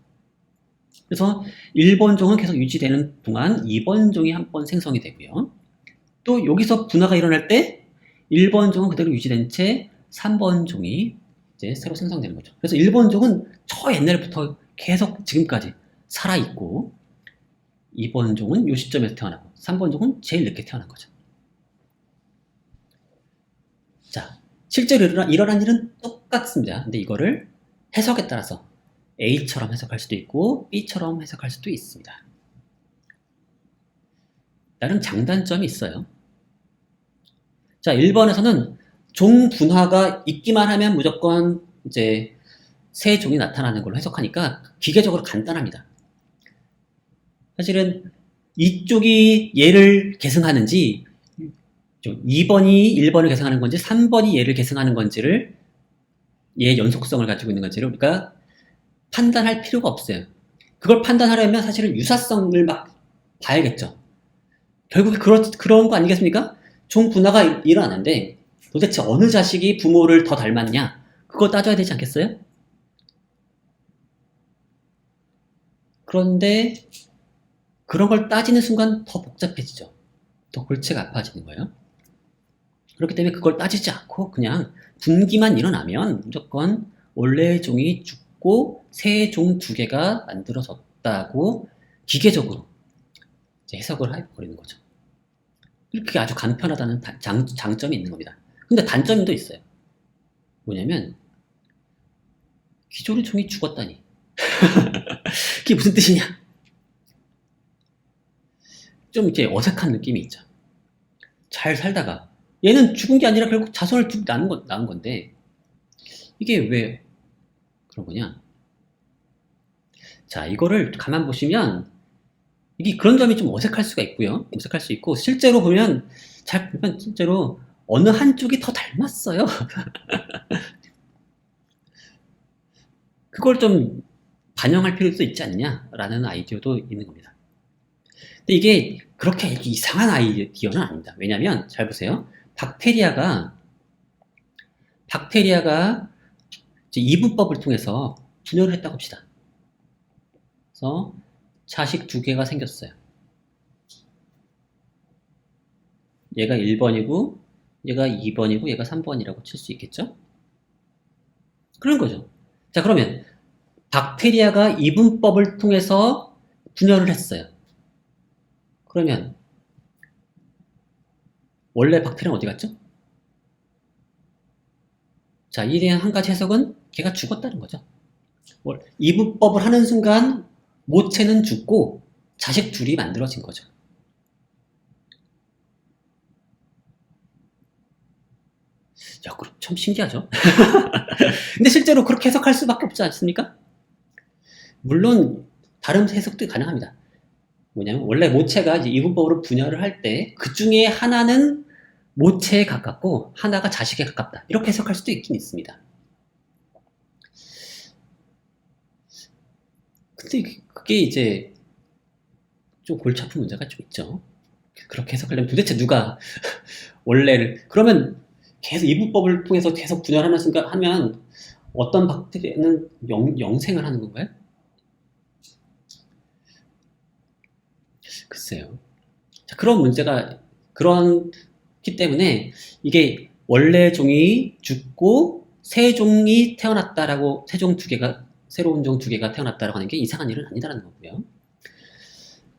그래서 1번 종은 계속 유지되는 동안 2번 종이 한 번 생성이 되고요. 또 여기서 분화가 일어날 때 1번 종은 그대로 유지된 채 3번 종이 이제 새로 생성되는 거죠. 그래서 1번 종은 저 옛날부터 계속 지금까지 살아있고 2번 종은 이 시점에서 태어나고 3번 종은 제일 늦게 태어난 거죠. 자, 실제로 일어난 일은 똑같습니다. 근데 이거를 해석에 따라서 A처럼 해석할 수도 있고 B처럼 해석할 수도 있습니다. 나름 장단점이 있어요. 자, 1번에서는 종 분화가 있기만 하면 무조건 이제 새 종이 나타나는 걸로 해석하니까 기계적으로 간단합니다. 사실은 이쪽이 얘를 계승하는지 2번이 1번을 계승하는 건지 3번이 얘를 계승하는 건지를 얘의 연속성을 가지고 있는 건지를 우리가 판단할 필요가 없어요. 그걸 판단하려면 사실은 유사성을 막 봐야겠죠. 결국에 그런 거 아니겠습니까? 종 분화가 일어나는데 도대체 어느 자식이 부모를 더 닮았냐? 그거 따져야 되지 않겠어요? 그런데 그런 걸 따지는 순간 더 복잡해지죠. 더 골치가 아파지는 거예요. 그렇기 때문에 그걸 따지지 않고 그냥 분기만 일어나면 무조건 원래의 종이 죽고 새 종 2개가 만들어졌다고 기계적으로 이제 해석을 해버리는 거죠. 그게 아주 간편하다는 장점이 있는 겁니다. 근데 단점도 있어요. 뭐냐면 기존의 종이 죽었다니. 그게 무슨 뜻이냐? 좀 이렇게 어색한 느낌이 있죠. 잘 살다가 얘는 죽은 게 아니라 결국 자손을 두고 낳은 건데 이게 왜 그런 거냐? 자, 이거를 가만 보시면 이게 그런 점이 좀 어색할 수가 있고요. 어색할 수 있고 실제로 보면 잘 보면 실제로 어느 한쪽이 더 닮았어요. 그걸 좀 반영할 필요도 있지 않냐라는 아이디어도 있는 겁니다. 근데 이게 그렇게 이상한 아이디어는 아닙니다. 왜냐하면 잘 보세요. 박테리아가 이제 이분법을 통해서 분열을 했다고 합시다. 그래서 자식 2개가 생겼어요. 얘가 1번이고 얘가 2번이고 얘가 3번이라고 칠 수 있겠죠? 그런 거죠. 자, 그러면 박테리아가 이분법을 통해서 분열을 했어요. 그러면 원래 박테리아는 어디 갔죠? 자, 이에 대한 한 가지 해석은 걔가 죽었다는 거죠. 이분법을 하는 순간 모체는 죽고 자식 둘이 만들어진 거죠. 야, 그럼 참 신기하죠? 근데 실제로 그렇게 해석할 수밖에 없지 않습니까? 물론 다른 해석도 가능합니다. 뭐냐면 원래 모체가 이제 이분법으로 분열을 할 때 그 중에 하나는 모체에 가깝고 하나가 자식에 가깝다. 이렇게 해석할 수도 있긴 있습니다. 근데 그게 이제 좀 골치 아픈 문제가 좀 있죠. 그렇게 해석하려면 도대체 누가 원래를 그러면 계속 이분법을 통해서 계속 분열하는 순간 하면 어떤 박테리아는 영생을 하는 건가요? 글쎄요. 자, 그런 문제가 그렇기 때문에 이게 원래 종이 죽고 새 종이 태어났다라고 새 종 2개가 새로운 종 2개가 태어났다라고 하는 게 이상한 일은 아니다라는 거고요.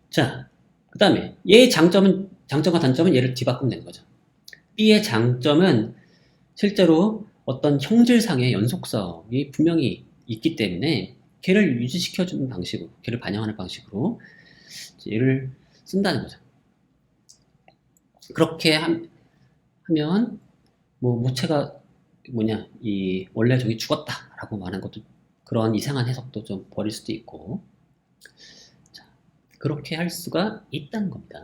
자, 그 다음에 얘의 장점과 단점은 얘를 뒤바꾸면 되는 거죠. B의 장점은 실제로 어떤 형질상의 연속성이 분명히 있기 때문에 걔를 유지시켜주는 방식으로, 걔를 반영하는 방식으로 얘를 쓴다는 거죠. 그렇게 하면 뭐 무채가 뭐냐 이 원래 종이 죽었다라고 말하는 것도 그런 이상한 해석도 좀 버릴 수도 있고, 자, 그렇게 할 수가 있다는 겁니다.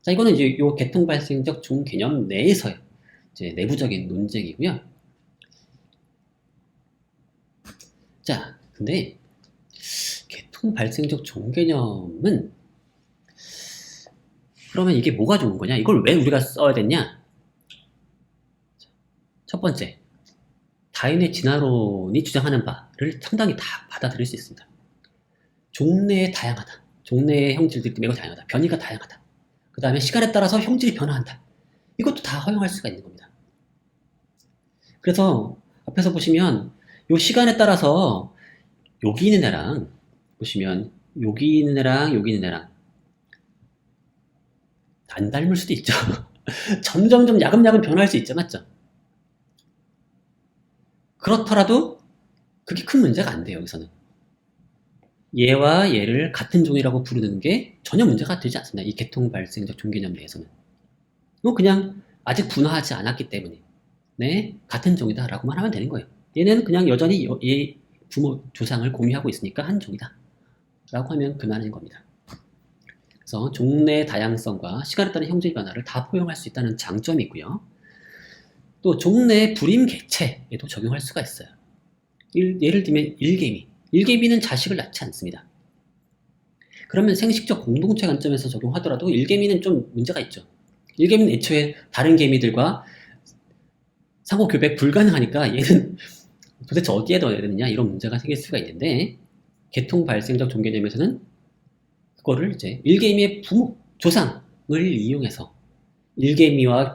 자, 이거는 이제 요 개통 발생적 종 개념 내에서의 이제 내부적인 논쟁이고요. 자, 근데 개통 발생적 종 개념은 그러면 이게 뭐가 좋은 거냐? 이걸 왜 우리가 써야 됐냐? 첫 번째, 다윈의 진화론이 주장하는 바를 상당히 다 받아들일 수 있습니다. 종내에 다양하다. 종내의 형질들이 매우 다양하다. 변이가 다양하다. 그 다음에 시간에 따라서 형질이 변화한다. 이것도 다 허용할 수가 있는 겁니다. 그래서 앞에서 보시면 이 시간에 따라서 여기 있는 애랑 보시면 여기 있는 애랑 여기 있는 애랑 안 닮을 수도 있죠. 점점점 야금야금 변화할 수 있죠. 맞죠? 그렇더라도 그게 큰 문제가 안 돼요. 여기서는 얘와 얘를 같은 종이라고 부르는 게 전혀 문제가 되지 않습니다. 이 개통 발생적 종 개념 내에서는 그냥 아직 분화하지 않았기 때문에 네, 같은 종이다 라고만 하면 되는 거예요. 얘는 그냥 여전히 얘 부모 조상을 공유하고 있으니까 한 종이다 라고 하면 그만인 겁니다. 그래서 종내 다양성과 시간에 따른 형질 변화를 다 포용할 수 있다는 장점이 있고요. 또 종내 불임 개체에도 적용할 수가 있어요. 예를 들면 일개미는 자식을 낳지 않습니다. 그러면 생식적 공동체 관점에서 적용하더라도 일개미는 좀 문제가 있죠. 일개미는 애초에 다른 개미들과 상호 교배 불가능하니까 얘는 도대체 어디에 넣어야 되느냐 이런 문제가 생길 수가 있는데, 개통 발생적 종 개념에서는 그거를 이제 일개미의 부모, 조상을 이용해서 일개미와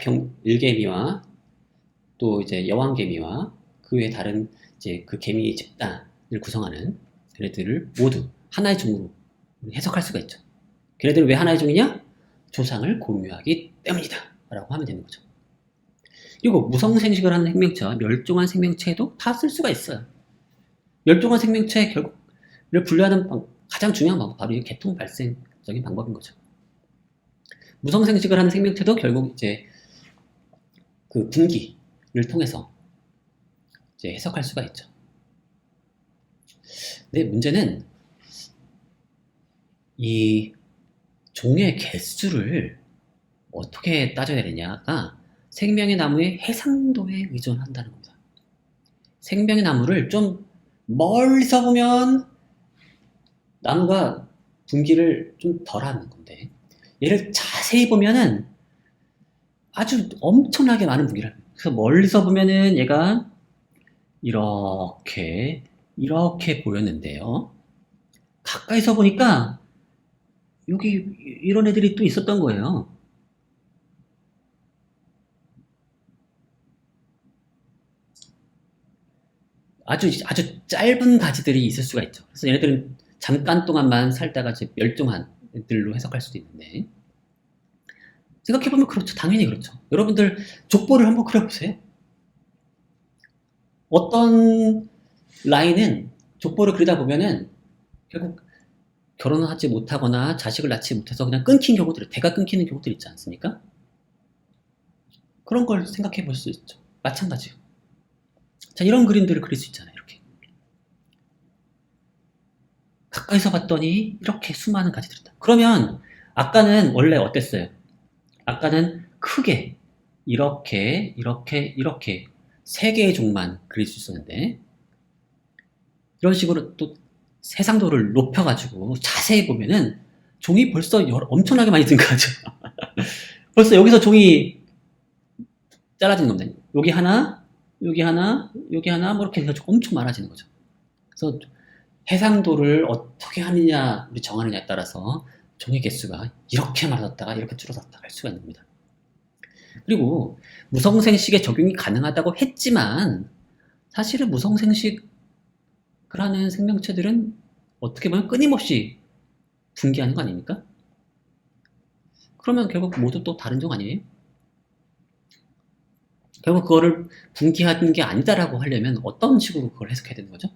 또 이제 여왕개미와 그 외 다른 이제 그 개미 집단을 구성하는 걔네들을 모두 하나의 종으로 해석할 수가 있죠. 걔네들은 왜 하나의 종이냐? 조상을 공유하기 때문이다 라고 하면 되는 거죠. 그리고 무성생식을 하는 생명체와 멸종한 생명체에도 다 쓸 수가 있어요. 멸종한 생명체의 결국을 분류하는 가장 중요한 방법, 바로 이 개통 발생적인 방법인 거죠. 무성생식을 하는 생명체도 결국 이제 그 분기를 통해서 이제 해석할 수가 있죠. 근데 문제는 이 종의 개수를 어떻게 따져야 되냐가 생명의 나무의 해상도에 의존한다는 겁니다. 생명의 나무를 좀 멀리서 보면 나무가 분기를 좀 덜하는 건데, 얘를 자세히 보면은 아주 엄청나게 많은 분기를 합니다. 그래서 멀리서 보면은 얘가 이렇게 보였는데요. 가까이서 보니까 여기 이런 애들이 또 있었던 거예요. 아주 짧은 가지들이 있을 수가 있죠. 그래서 얘네들은 잠깐 동안만 살다가 이제 멸종한 애들로 해석할 수도 있는데, 생각해보면 그렇죠. 당연히 그렇죠. 여러분들 족보를 한번 그려보세요. 어떤 라인은 족보를 그리다 보면은 결국 결혼을 하지 못하거나 자식을 낳지 못해서 그냥 끊긴 경우들, 대가 끊기는 경우들 있지 않습니까? 그런 걸 생각해 볼 수 있죠. 마찬가지요. 자, 이런 그림들을 그릴 수 있잖아요. 이렇게 가까이서 봤더니 이렇게 수많은 가지들이 있다. 그러면 아까는 원래 어땠어요? 아까는 크게 이렇게 세 개의 종만 그릴 수 있었는데, 이런 식으로 또 해상도를 높여가지고 자세히 보면은 종이 벌써 엄청나게 많이 증가하죠. 벌써 여기서 종이 잘라지는 겁니다. 여기 하나, 여기 하나, 여기 하나, 뭐 이렇게 해가지고 엄청 많아지는 거죠. 그래서 해상도를 어떻게 하느냐, 우리 정하느냐에 따라서 종의 개수가 이렇게 많아졌다가 이렇게 줄어들었다가 할 수가 있는 겁니다. 그리고 무성생식에 적용이 가능하다고 했지만, 사실은 무성생식을 하는 생명체들은 어떻게 보면 끊임없이 분기하는 거 아닙니까? 그러면 결국 모두 또 다른 종 아니에요? 결국 그거를 분기하는 게 아니다라고 하려면 어떤 식으로 그걸 해석해야 되는 거죠?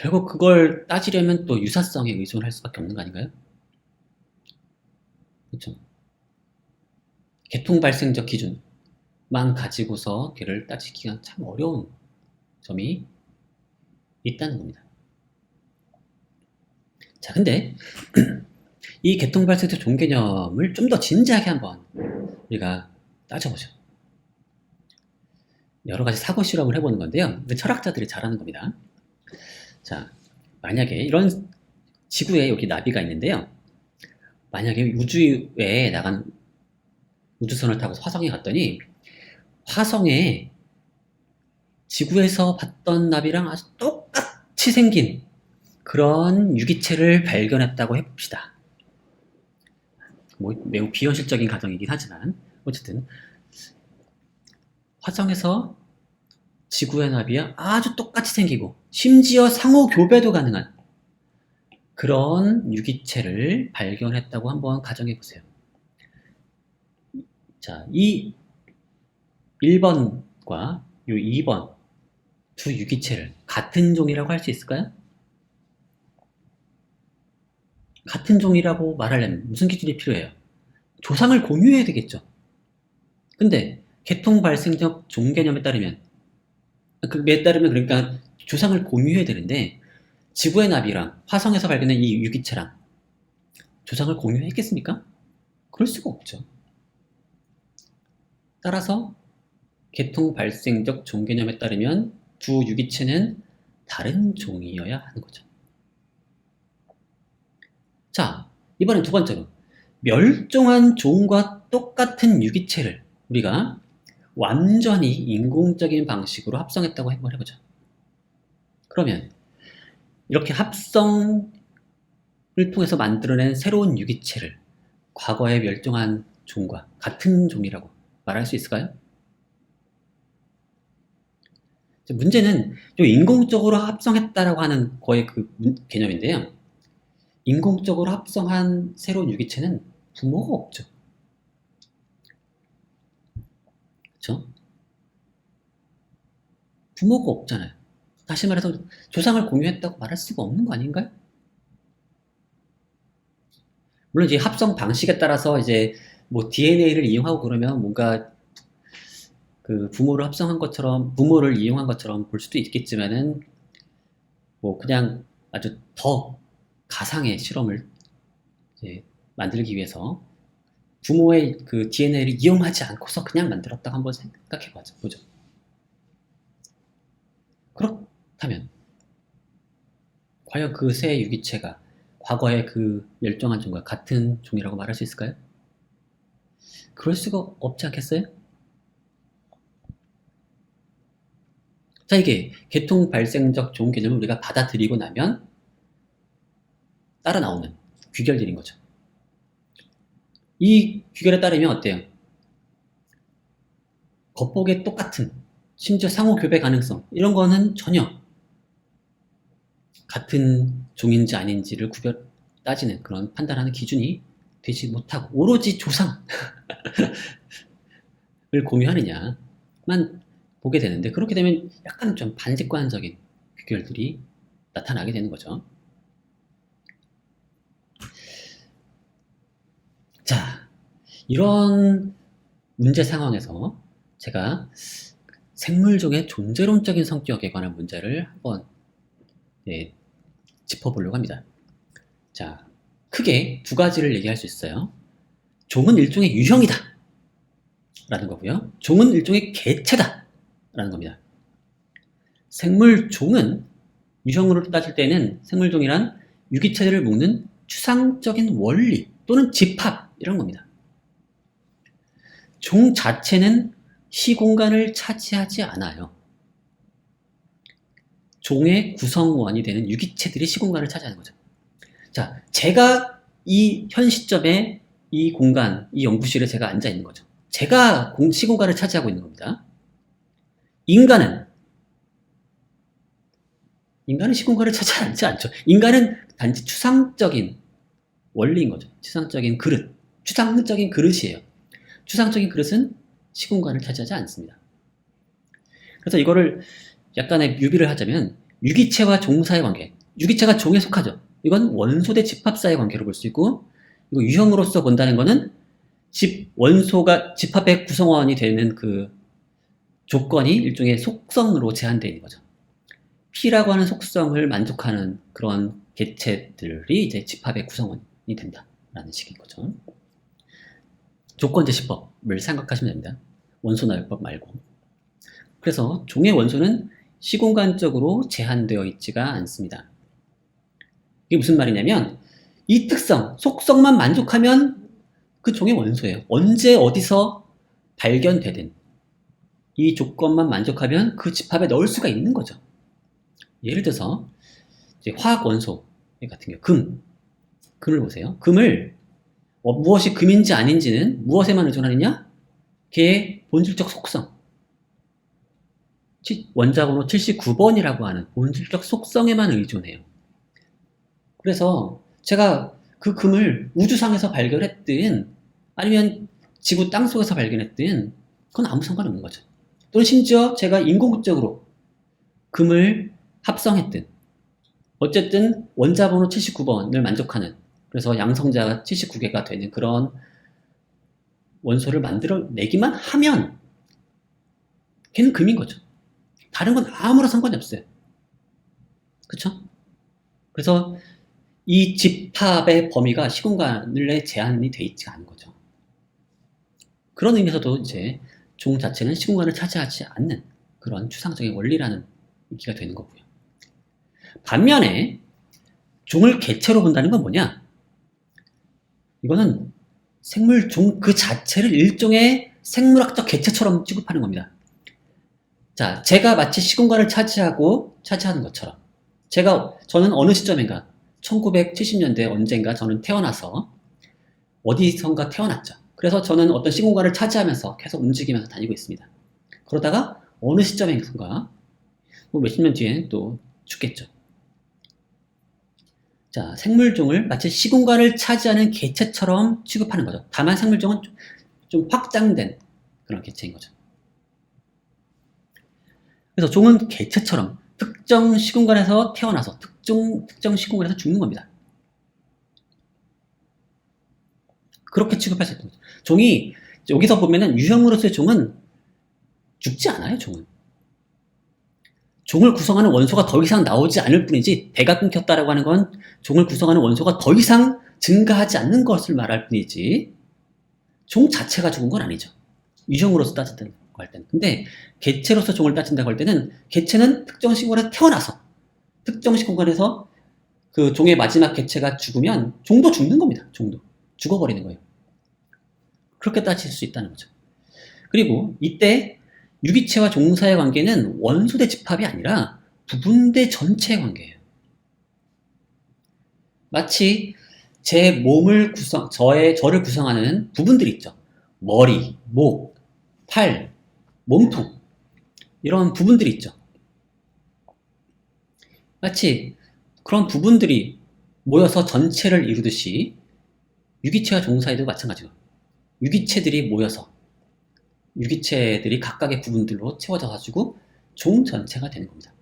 결국 그걸 따지려면 또 유사성에 의존할 수밖에 없는 거 아닌가요? 그렇죠. 계통 발생적 기준만 가지고서 걔를 따지기가 참 어려운 점이 있다는 겁니다. 자, 근데 이 계통 발생적 종개념을 좀 더 진지하게 한번 우리가 따져보죠. 여러 가지 사고 실험을 해보는 건데요. 철학자들이 잘하는 겁니다. 자, 만약에 이런 지구에 여기 나비가 있는데요. 만약에 우주에 나간 우주선을 타고 화성에 갔더니 화성에 지구에서 봤던 나비랑 아주 똑같이 생긴 그런 유기체를 발견했다고 해봅시다. 뭐 매우 비현실적인 가정이긴 하지만 어쨌든 화성에서 지구의 나비와 아주 똑같이 생기고 심지어 상호 교배도 가능한 그런 유기체를 발견했다고 한번 가정해 보세요. 자, 이 1번과 이 2번 두 유기체를 같은 종이라고 할 수 있을까요? 같은 종이라고 말하려면 무슨 기준이 필요해요? 조상을 공유해야 되겠죠. 근데 계통 발생적 종개념에 따르면 그러니까 조상을 공유해야 되는데 지구의 나비랑 화성에서 발견된 이 유기체랑 조상을 공유했겠습니까? 그럴 수가 없죠. 따라서 계통 발생적 종개념에 따르면 두 유기체는 다른 종이어야 하는 거죠. 자, 이번엔 두 번째로 멸종한 종과 똑같은 유기체를 우리가 완전히 인공적인 방식으로 합성했다고 한번 해보자. 그러면 이렇게 합성을 통해서 만들어낸 새로운 유기체를 과거에 멸종한 종과 같은 종이라고 말할 수 있을까요? 문제는 좀 인공적으로 합성했다라고 하는 거의 그 개념인데요. 인공적으로 합성한 새로운 유기체는 부모가 없죠. 그렇죠? 부모가 없잖아요. 다시 말해서 조상을 공유했다고 말할 수가 없는 거 아닌가요? 물론 이제 합성 방식에 따라서 이제 뭐 DNA를 이용하고 그러면 뭔가 그 부모를 합성한 것처럼 부모를 이용한 것처럼 볼 수도 있겠지만은 뭐 그냥 아주 더 가상의 실험을 이제 만들기 위해서 부모의 그 DNA를 이용하지 않고서 그냥 만들었다고 한번 생각해 보죠. 그렇다면 과연 그 새 유기체가 과거의 그 멸종한 종과 같은 종이라고 말할 수 있을까요? 그럴 수가 없지 않겠어요? 자, 이게 계통 발생적 종 개념을 우리가 받아들이고 나면 따라 나오는 귀결들인 거죠. 이 귀결에 따르면 어때요? 겉보기에 똑같은, 심지어 상호 교배 가능성, 이런 거는 전혀 같은 종인지 아닌지를 따지는 그런 판단하는 기준이 되지 못하고 오로지 조상을 공유하느냐만 보게 되는데 그렇게 되면 약간 좀 반직관적인 귀결들이 나타나게 되는 거죠. 자, 이런 문제 상황에서 제가 생물종의 존재론적인 성격에 관한 문제를 한번 짚어보려고 합니다. 자, 크게 두 가지를 얘기할 수 있어요. 종은 일종의 유형이다 라는 거고요. 종은 일종의 개체다 라는 겁니다. 생물종은 유형으로 따질 때는 생물종이란 유기체들을 묶는 추상적인 원리 또는 집합 이런 겁니다. 종 자체는 시공간을 차지하지 않아요. 종의 구성원이 되는 유기체들이 시공간을 차지하는 거죠. 자, 제가 이 현 시점에 이 공간, 이 연구실에 제가 앉아 있는 거죠. 제가 시공간을 차지하고 있는 겁니다. 인간은 시공간을 차지하지 않죠. 인간은 단지 추상적인 원리인 거죠. 추상적인 그릇. 추상적인 그릇이에요. 추상적인 그릇은 시공간을 차지하지 않습니다. 그래서 이거를 약간의 유비를 하자면 유기체와 종 사이의 관계. 유기체가 종에 속하죠. 이건 원소 대 집합 사이의 관계로 볼 수 있고, 이거 유형으로서 본다는 거는 원소가 집합의 구성원이 되는 그 조건이 일종의 속성으로 제한되어 있는 거죠. P라고 하는 속성을 만족하는 그런 개체들이 이제 집합의 구성원이 된다라는 식인 거죠. 조건제시법을 생각하시면 됩니다. 원소나열법 말고. 그래서 종의 원소는 시공간적으로 제한되어 있지가 않습니다. 이게 무슨 말이냐면 이 특성, 속성만 만족하면 그 종의 원소예요. 언제 어디서 발견되든 이 조건만 만족하면 그 집합에 넣을 수가 있는 거죠. 예를 들어서 이제 화학 원소 같은 경우 금을 보세요. 금을 무엇이 금인지 아닌지는 무엇에만 의존하느냐? 걔의 본질적 속성. 원자번호 79번이라고 하는 본질적 속성에만 의존해요. 그래서 제가 그 금을 우주상에서 발견했든 아니면 지구 땅속에서 발견했든 그건 아무 상관없는 거죠. 또는 심지어 제가 인공적으로 금을 합성했든 어쨌든 원자번호 79번을 만족하는, 그래서 양성자가 79개가 되는 그런 원소를 만들어내기만 하면 걔는 금인 거죠. 다른 건 아무런 상관이 없어요. 그쵸? 그래서 이 집합의 범위가 시공간에 제한이 돼 있지 않은 거죠. 그런 의미에서도 이제 종 자체는 시공간을 차지하지 않는 그런 추상적인 원리라는 얘기가 되는 거고요. 반면에 종을 개체로 본다는 건 뭐냐? 이거는 생물 종 그 자체를 일종의 생물학적 개체처럼 취급하는 겁니다. 자, 제가 마치 시공간을 차지하는 것처럼 저는 어느 시점인가 1970년대 언젠가 저는 태어나서 어디선가 태어났죠. 그래서 저는 어떤 시공간을 차지하면서 계속 움직이면서 다니고 있습니다. 그러다가 어느 시점인가 몇십 년 뒤엔 또 죽겠죠. 자, 생물종을 마치 시공간을 차지하는 개체처럼 취급하는 거죠. 다만 생물종은 좀 확장된 그런 개체인 거죠. 그래서 종은 개체처럼 특정 시공간에서 태어나서 특정 시공간에서 죽는 겁니다. 그렇게 취급할 수 있는 거죠. 종이 여기서 보면은 유형으로서의 종은 죽지 않아요. 종을 구성하는 원소가 더 이상 나오지 않을 뿐이지, 배가 끊겼다라고 하는 건 종을 구성하는 원소가 더 이상 증가하지 않는 것을 말할 뿐이지 종 자체가 죽은 건 아니죠. 유형으로서 따진다고 할 때는. 근데 개체로서 종을 따진다고 할 때는 개체는 특정 시공간에서 태어나서 특정 시공간에서 그 종의 마지막 개체가 죽으면 종도 죽는 겁니다. 종도 죽어버리는 거예요. 그렇게 따질 수 있다는 거죠. 그리고 이때 유기체와 종 사이의 관계는 원소 대 집합이 아니라 부분 대 전체의 관계예요. 마치 저를 구성하는 부분들이 있죠. 머리, 목, 팔, 몸통, 이런 부분들이 있죠. 마치 그런 부분들이 모여서 전체를 이루듯이 유기체와 종 사이도 마찬가지예요. 유기체들이 모여서 유기체들이 각각의 부분들로 채워져 가지고 종 전체가 되는 겁니다.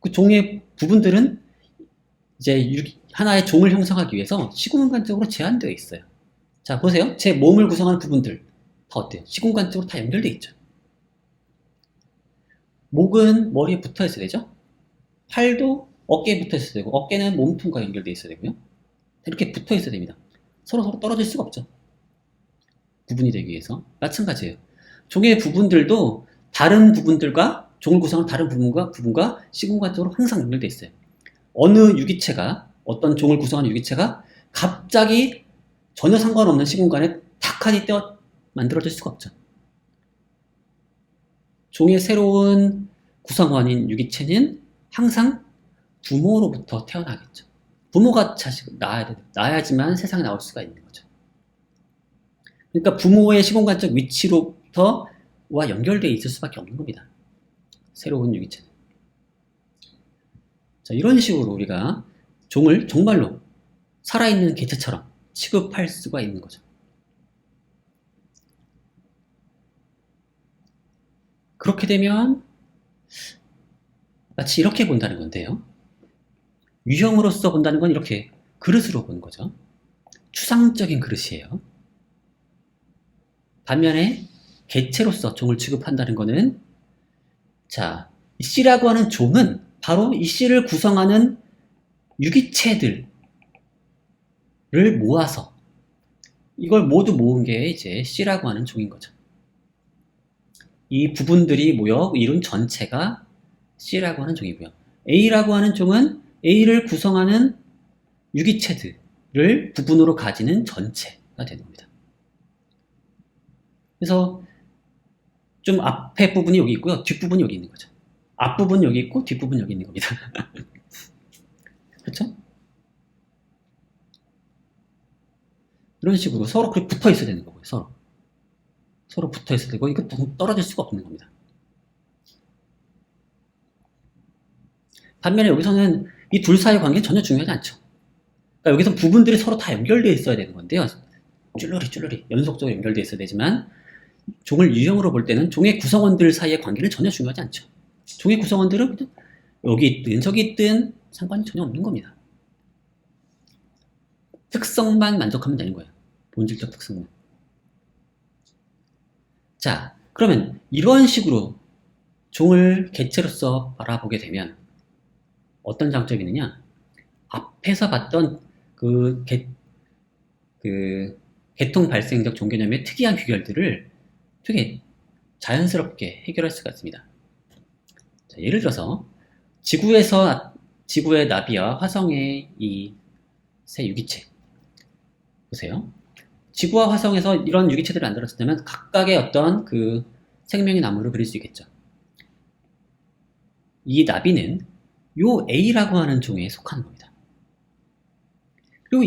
그 종의 부분들은 이제 하나의 종을 형성하기 위해서 시공간적으로 제한되어 있어요. 자, 보세요. 제 몸을 구성하는 부분들 다 어때요? 시공간적으로 다 연결되어 있죠. 목은 머리에 붙어 있어야 되죠. 팔도 어깨에 붙어 있어야 되고, 어깨는 몸통과 연결되어 있어야 되고요. 이렇게 붙어 있어야 됩니다. 서로 떨어질 수가 없죠. 구분이 되기 위해서. 마찬가지예요. 종의 부분들도 다른 부분들과 종을 구성하는 다른 부분과 시공간적으로 항상 연결되어 있어요. 어떤 종을 구성하는 유기체가 갑자기 전혀 상관없는 시공간에 탁하니 만들어질 수가 없죠. 종의 새로운 구성원인 유기체는 항상 부모로부터 태어나겠죠. 부모가 자식을 낳아야지만 세상에 나올 수가 있는 거죠. 그러니까 부모의 시공간적 위치로부터와 연결되어 있을 수밖에 없는 겁니다. 새로운 유기체는. 자, 이런 식으로 우리가 종을 정말로 살아있는 개체처럼 취급할 수가 있는 거죠. 그렇게 되면 마치 이렇게 본다는 건데요. 유형으로서 본다는 건 이렇게 그릇으로 보는 거죠. 추상적인 그릇이에요. 반면에 개체로서 종을 취급한다는 거는, 자, 이 C라고 하는 종은 바로 이 C를 구성하는 유기체들을 모아서 이걸 모두 모은 게 이제 C라고 하는 종인 거죠. 이 부분들이 모여 이룬 전체가 C라고 하는 종이고요. A라고 하는 종은 A를 구성하는 유기체들을 부분으로 가지는 전체가 되는 겁니다. 그래서 좀 앞에 부분이 여기 있고요. 뒷부분이 여기 있는 거죠. 앞부분 여기 있고 뒷부분 여기 있는 겁니다. 그렇죠? 이런 식으로 서로 그렇게 붙어 있어야 되는 거고요. 서로 붙어 있어야 되고, 이거 떨어질 수가 없는 겁니다. 반면에 여기서는 이 둘 사이의 관계는 전혀 중요하지 않죠. 그러니까 여기서 부분들이 서로 다 연결되어 있어야 되는 건데요. 쭈루리 연속적으로 연결되어 있어야 되지만, 종을 유형으로 볼 때는 종의 구성원들 사이의 관계는 전혀 중요하지 않죠. 종의 구성원들은 여기 있든 저기 있든 상관이 전혀 없는 겁니다. 특성만 만족하면 되는 거예요. 본질적 특성만. 자, 그러면 이런 식으로 종을 개체로서 바라보게 되면 어떤 장점이 있느냐? 앞에서 봤던 그 개통 발생적 종 개념의 특이한 귀결들을 되게 자연스럽게 해결할 수가 있습니다. 자, 예를 들어서 지구의 나비와 화성의 이 세 유기체 보세요. 지구와 화성에서 이런 유기체들을 만들었다면 각각의 어떤 그 생명의 나무를 그릴 수 있겠죠. 이 나비는 요 A라고 하는 종에 속하는 겁니다. 그리고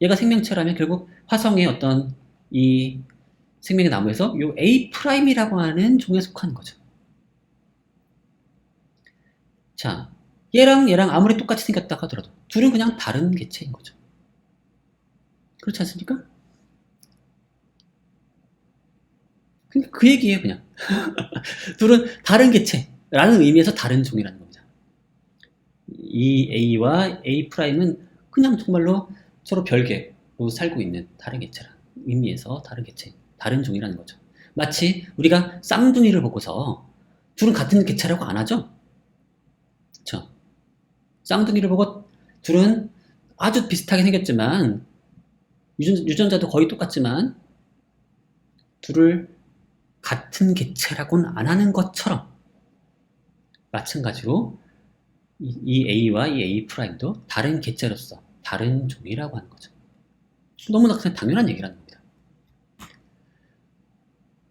얘가 생명체라면 결국 화성의 어떤 이 생명의 나무에서 요 A'이라고 하는 종에 속하는 거죠. 자, 얘랑 아무리 똑같이 생겼다 하더라도 둘은 그냥 다른 개체인 거죠. 그렇지 않습니까? 그 얘기예요, 그냥. 둘은 다른 개체라는 의미에서 다른 종이라는 겁니다. 이 A와 A'은 그냥 정말로 서로 별개로 살고 있는 다른 개체라는 의미에서 다른 개체, 다른 종이라는 거죠. 마치 우리가 쌍둥이를 보고서 둘은 같은 개체라고 안 하죠? 그쵸? 쌍둥이를 보고 둘은 아주 비슷하게 생겼지만, 유전자도 거의 똑같지만, 둘을 같은 개체라고는 안 하는 것처럼, 마찬가지로 이 A와 이 A'도 다른 개체로서 다른 종이라고 하는 거죠. 너무나 당연한 얘기라는 겁니다.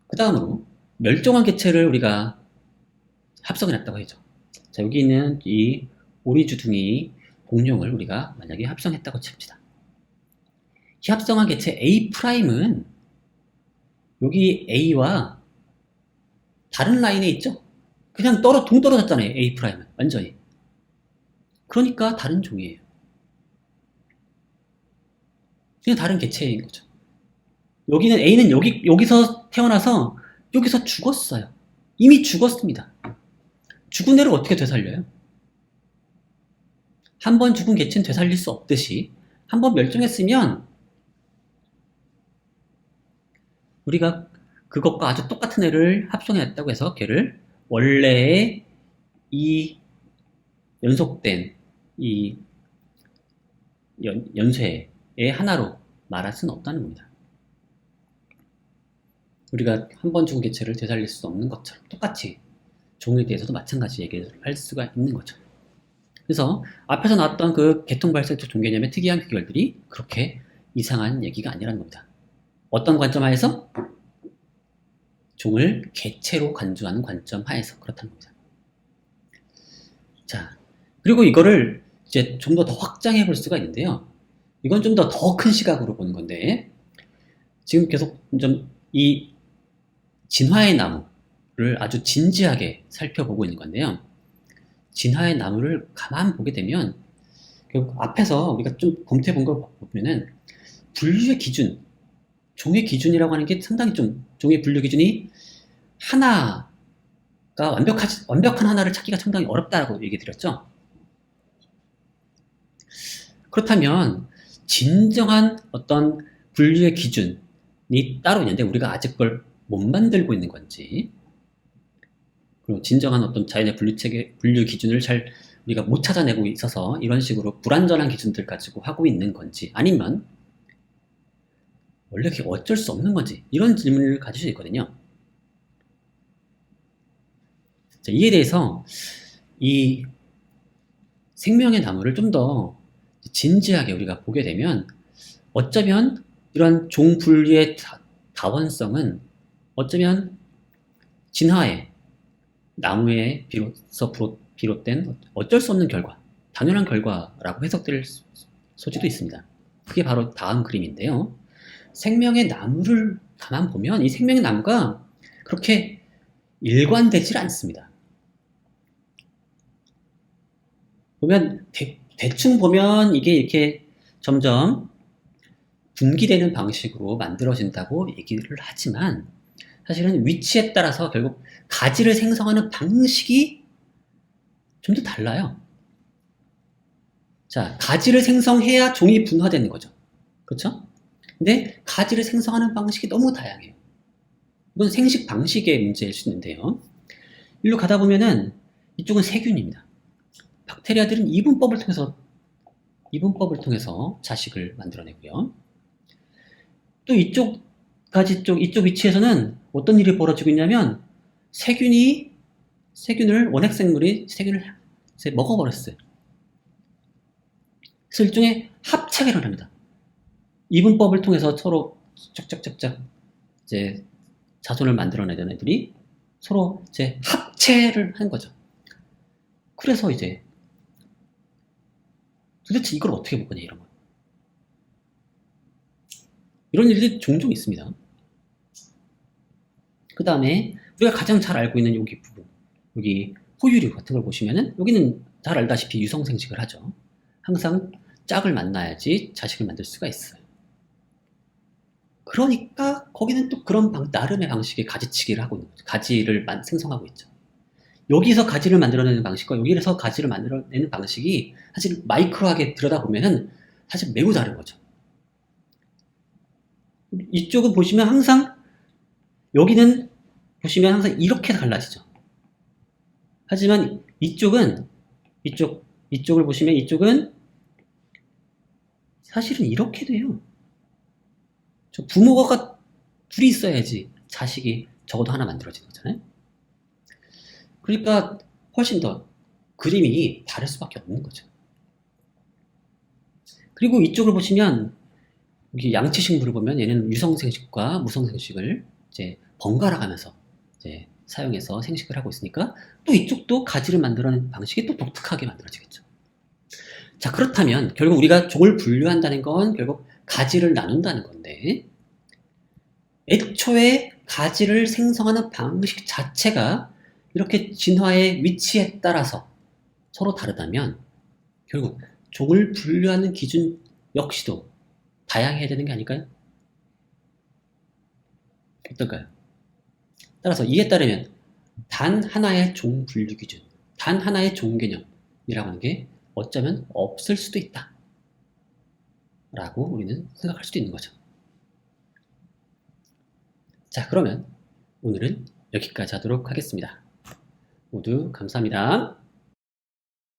그 다음으로 멸종한 개체를 우리가 합성해놨다고 하죠. 자, 여기 있는 이 오리주둥이 공룡을 우리가 만약에 합성했다고 칩시다. 이 합성한 개체 A'은 여기 A와 다른 라인에 있죠? 그냥 동떨어졌잖아요. A'은 완전히. 그러니까 다른 종이에요. 그냥 다른 개체인 거죠. 여기는 A는 여기서 태어나서 여기서 죽었어요. 이미 죽었습니다. 죽은 애를 어떻게 되살려요? 한 번 죽은 개체는 되살릴 수 없듯이 한 번 멸종했으면 우리가 그것과 아주 똑같은 애를 합성했다고 해서 걔를 원래의 이 연속된 이 연쇄의 하나로 말할 수는 없다는 겁니다. 우리가 한 번 죽은 개체를 되살릴 수 없는 것처럼 똑같이 종에 대해서도 마찬가지 얘기를 할 수가 있는 거죠. 그래서 앞에서 나왔던 그 개통발생적 종개념의 특이한 귀결들이 그렇게 이상한 얘기가 아니라는 겁니다. 어떤 관점 하에서? 종을 개체로 간주하는 관점 하에서 그렇다는 겁니다. 자, 그리고 이거를 이제 좀 더 확장해 볼 수가 있는데요. 이건 좀 더 큰 시각으로 보는 건데, 지금 계속 좀 이 진화의 나무를 아주 진지하게 살펴보고 있는 건데요. 진화의 나무를 가만 보게 되면 결국 앞에서 우리가 좀 검토해 본 걸 보면은 분류의 기준, 종의 기준이라고 하는 게 상당히 좀 종의 분류 기준이 완벽한 하나를 찾기가 상당히 어렵다라고 얘기 드렸죠. 그렇다면 진정한 어떤 분류의 기준이 따로 있는데 우리가 아직 그걸 못 만들고 있는 건지, 그리고 진정한 어떤 자연의 분류 기준을 잘 우리가 못 찾아내고 있어서 이런 식으로 불완전한 기준들 가지고 하고 있는 건지, 아니면 원래 그게 어쩔 수 없는 건지, 이런 질문을 가질 수 있거든요. 자, 이에 대해서 이 생명의 나무를 좀 더 진지하게 우리가 보게 되면 어쩌면 이런 종분류의 다원성은 어쩌면 진화의 나무에 비롯된 어쩔 수 없는 결과, 당연한 결과라고 해석될 소지도 있습니다. 그게 바로 다음 그림인데요. 생명의 나무를 가만 보면 이 생명의 나무가 그렇게 일관되질 않습니다. 보면 대충 보면 이게 이렇게 점점 분기되는 방식으로 만들어진다고 얘기를 하지만 사실은 위치에 따라서 결국 가지를 생성하는 방식이 좀 더 달라요. 자, 가지를 생성해야 종이 분화되는 거죠. 그렇죠? 근데 가지를 생성하는 방식이 너무 다양해요. 이건 생식 방식의 문제일 수 있는데요. 일로 가다 보면은 이쪽은 세균입니다. 박테리아들은 이분법을 통해서 자식을 만들어내고요. 또 이쪽 위치에서는 어떤 일이 벌어지고 있냐면 원핵생물이 세균을 먹어버렸어요. 그래서 일종의 합체가 일어납니다. 이분법을 통해서 서로 짝짝짝짝 이제 자손을 만들어내던 애들이 서로 이제 합체를 한 거죠. 그래서 이제 도대체 이걸 어떻게 볼 거냐, 이런 거. 이런 일들이 종종 있습니다. 그 다음에 우리가 가장 잘 알고 있는 여기 부분, 여기 포유류 같은 걸 보시면은 여기는 잘 알다시피 유성생식을 하죠. 항상 짝을 만나야지 자식을 만들 수가 있어요. 그러니까 거기는 또 그런 나름의 방식의 가지치기를 하고 있는 거죠. 가지를 생성하고 있죠. 여기서 가지를 만들어내는 방식과 여기서 가지를 만들어내는 방식이 사실 마이크로하게 들여다보면은 사실 매우 다른 거죠. 이쪽은 보시면 항상 여기는 보시면 항상 이렇게 갈라지죠. 하지만 이쪽을 보시면 이쪽은 사실은 이렇게 돼요. 부모가 둘이 있어야지 자식이 적어도 하나 만들어지는 거잖아요. 그러니까 훨씬 더 그림이 다를 수밖에 없는 거죠. 그리고 이쪽을 보시면 여기 양치식물을 보면 얘는 유성생식과 무성생식을 이제 번갈아 가면서 이제 사용해서 생식을 하고 있으니까 또 이쪽도 가지를 만들어내는 방식이 또 독특하게 만들어지겠죠. 자, 그렇다면 결국 우리가 종을 분류한다는 건 결국 가지를 나눈다는 건데, 애초에 가지를 생성하는 방식 자체가 이렇게 진화의 위치에 따라서 서로 다르다면 결국 종을 분류하는 기준 역시도 다양해야 되는 게 아닐까요? 어떨까요? 따라서 이에 따르면 단 하나의 종 분류 기준, 단 하나의 종 개념이라고 하는 게 어쩌면 없을 수도 있다 라고 우리는 생각할 수도 있는 거죠. 자, 그러면 오늘은 여기까지 하도록 하겠습니다. 모두 감사합니다.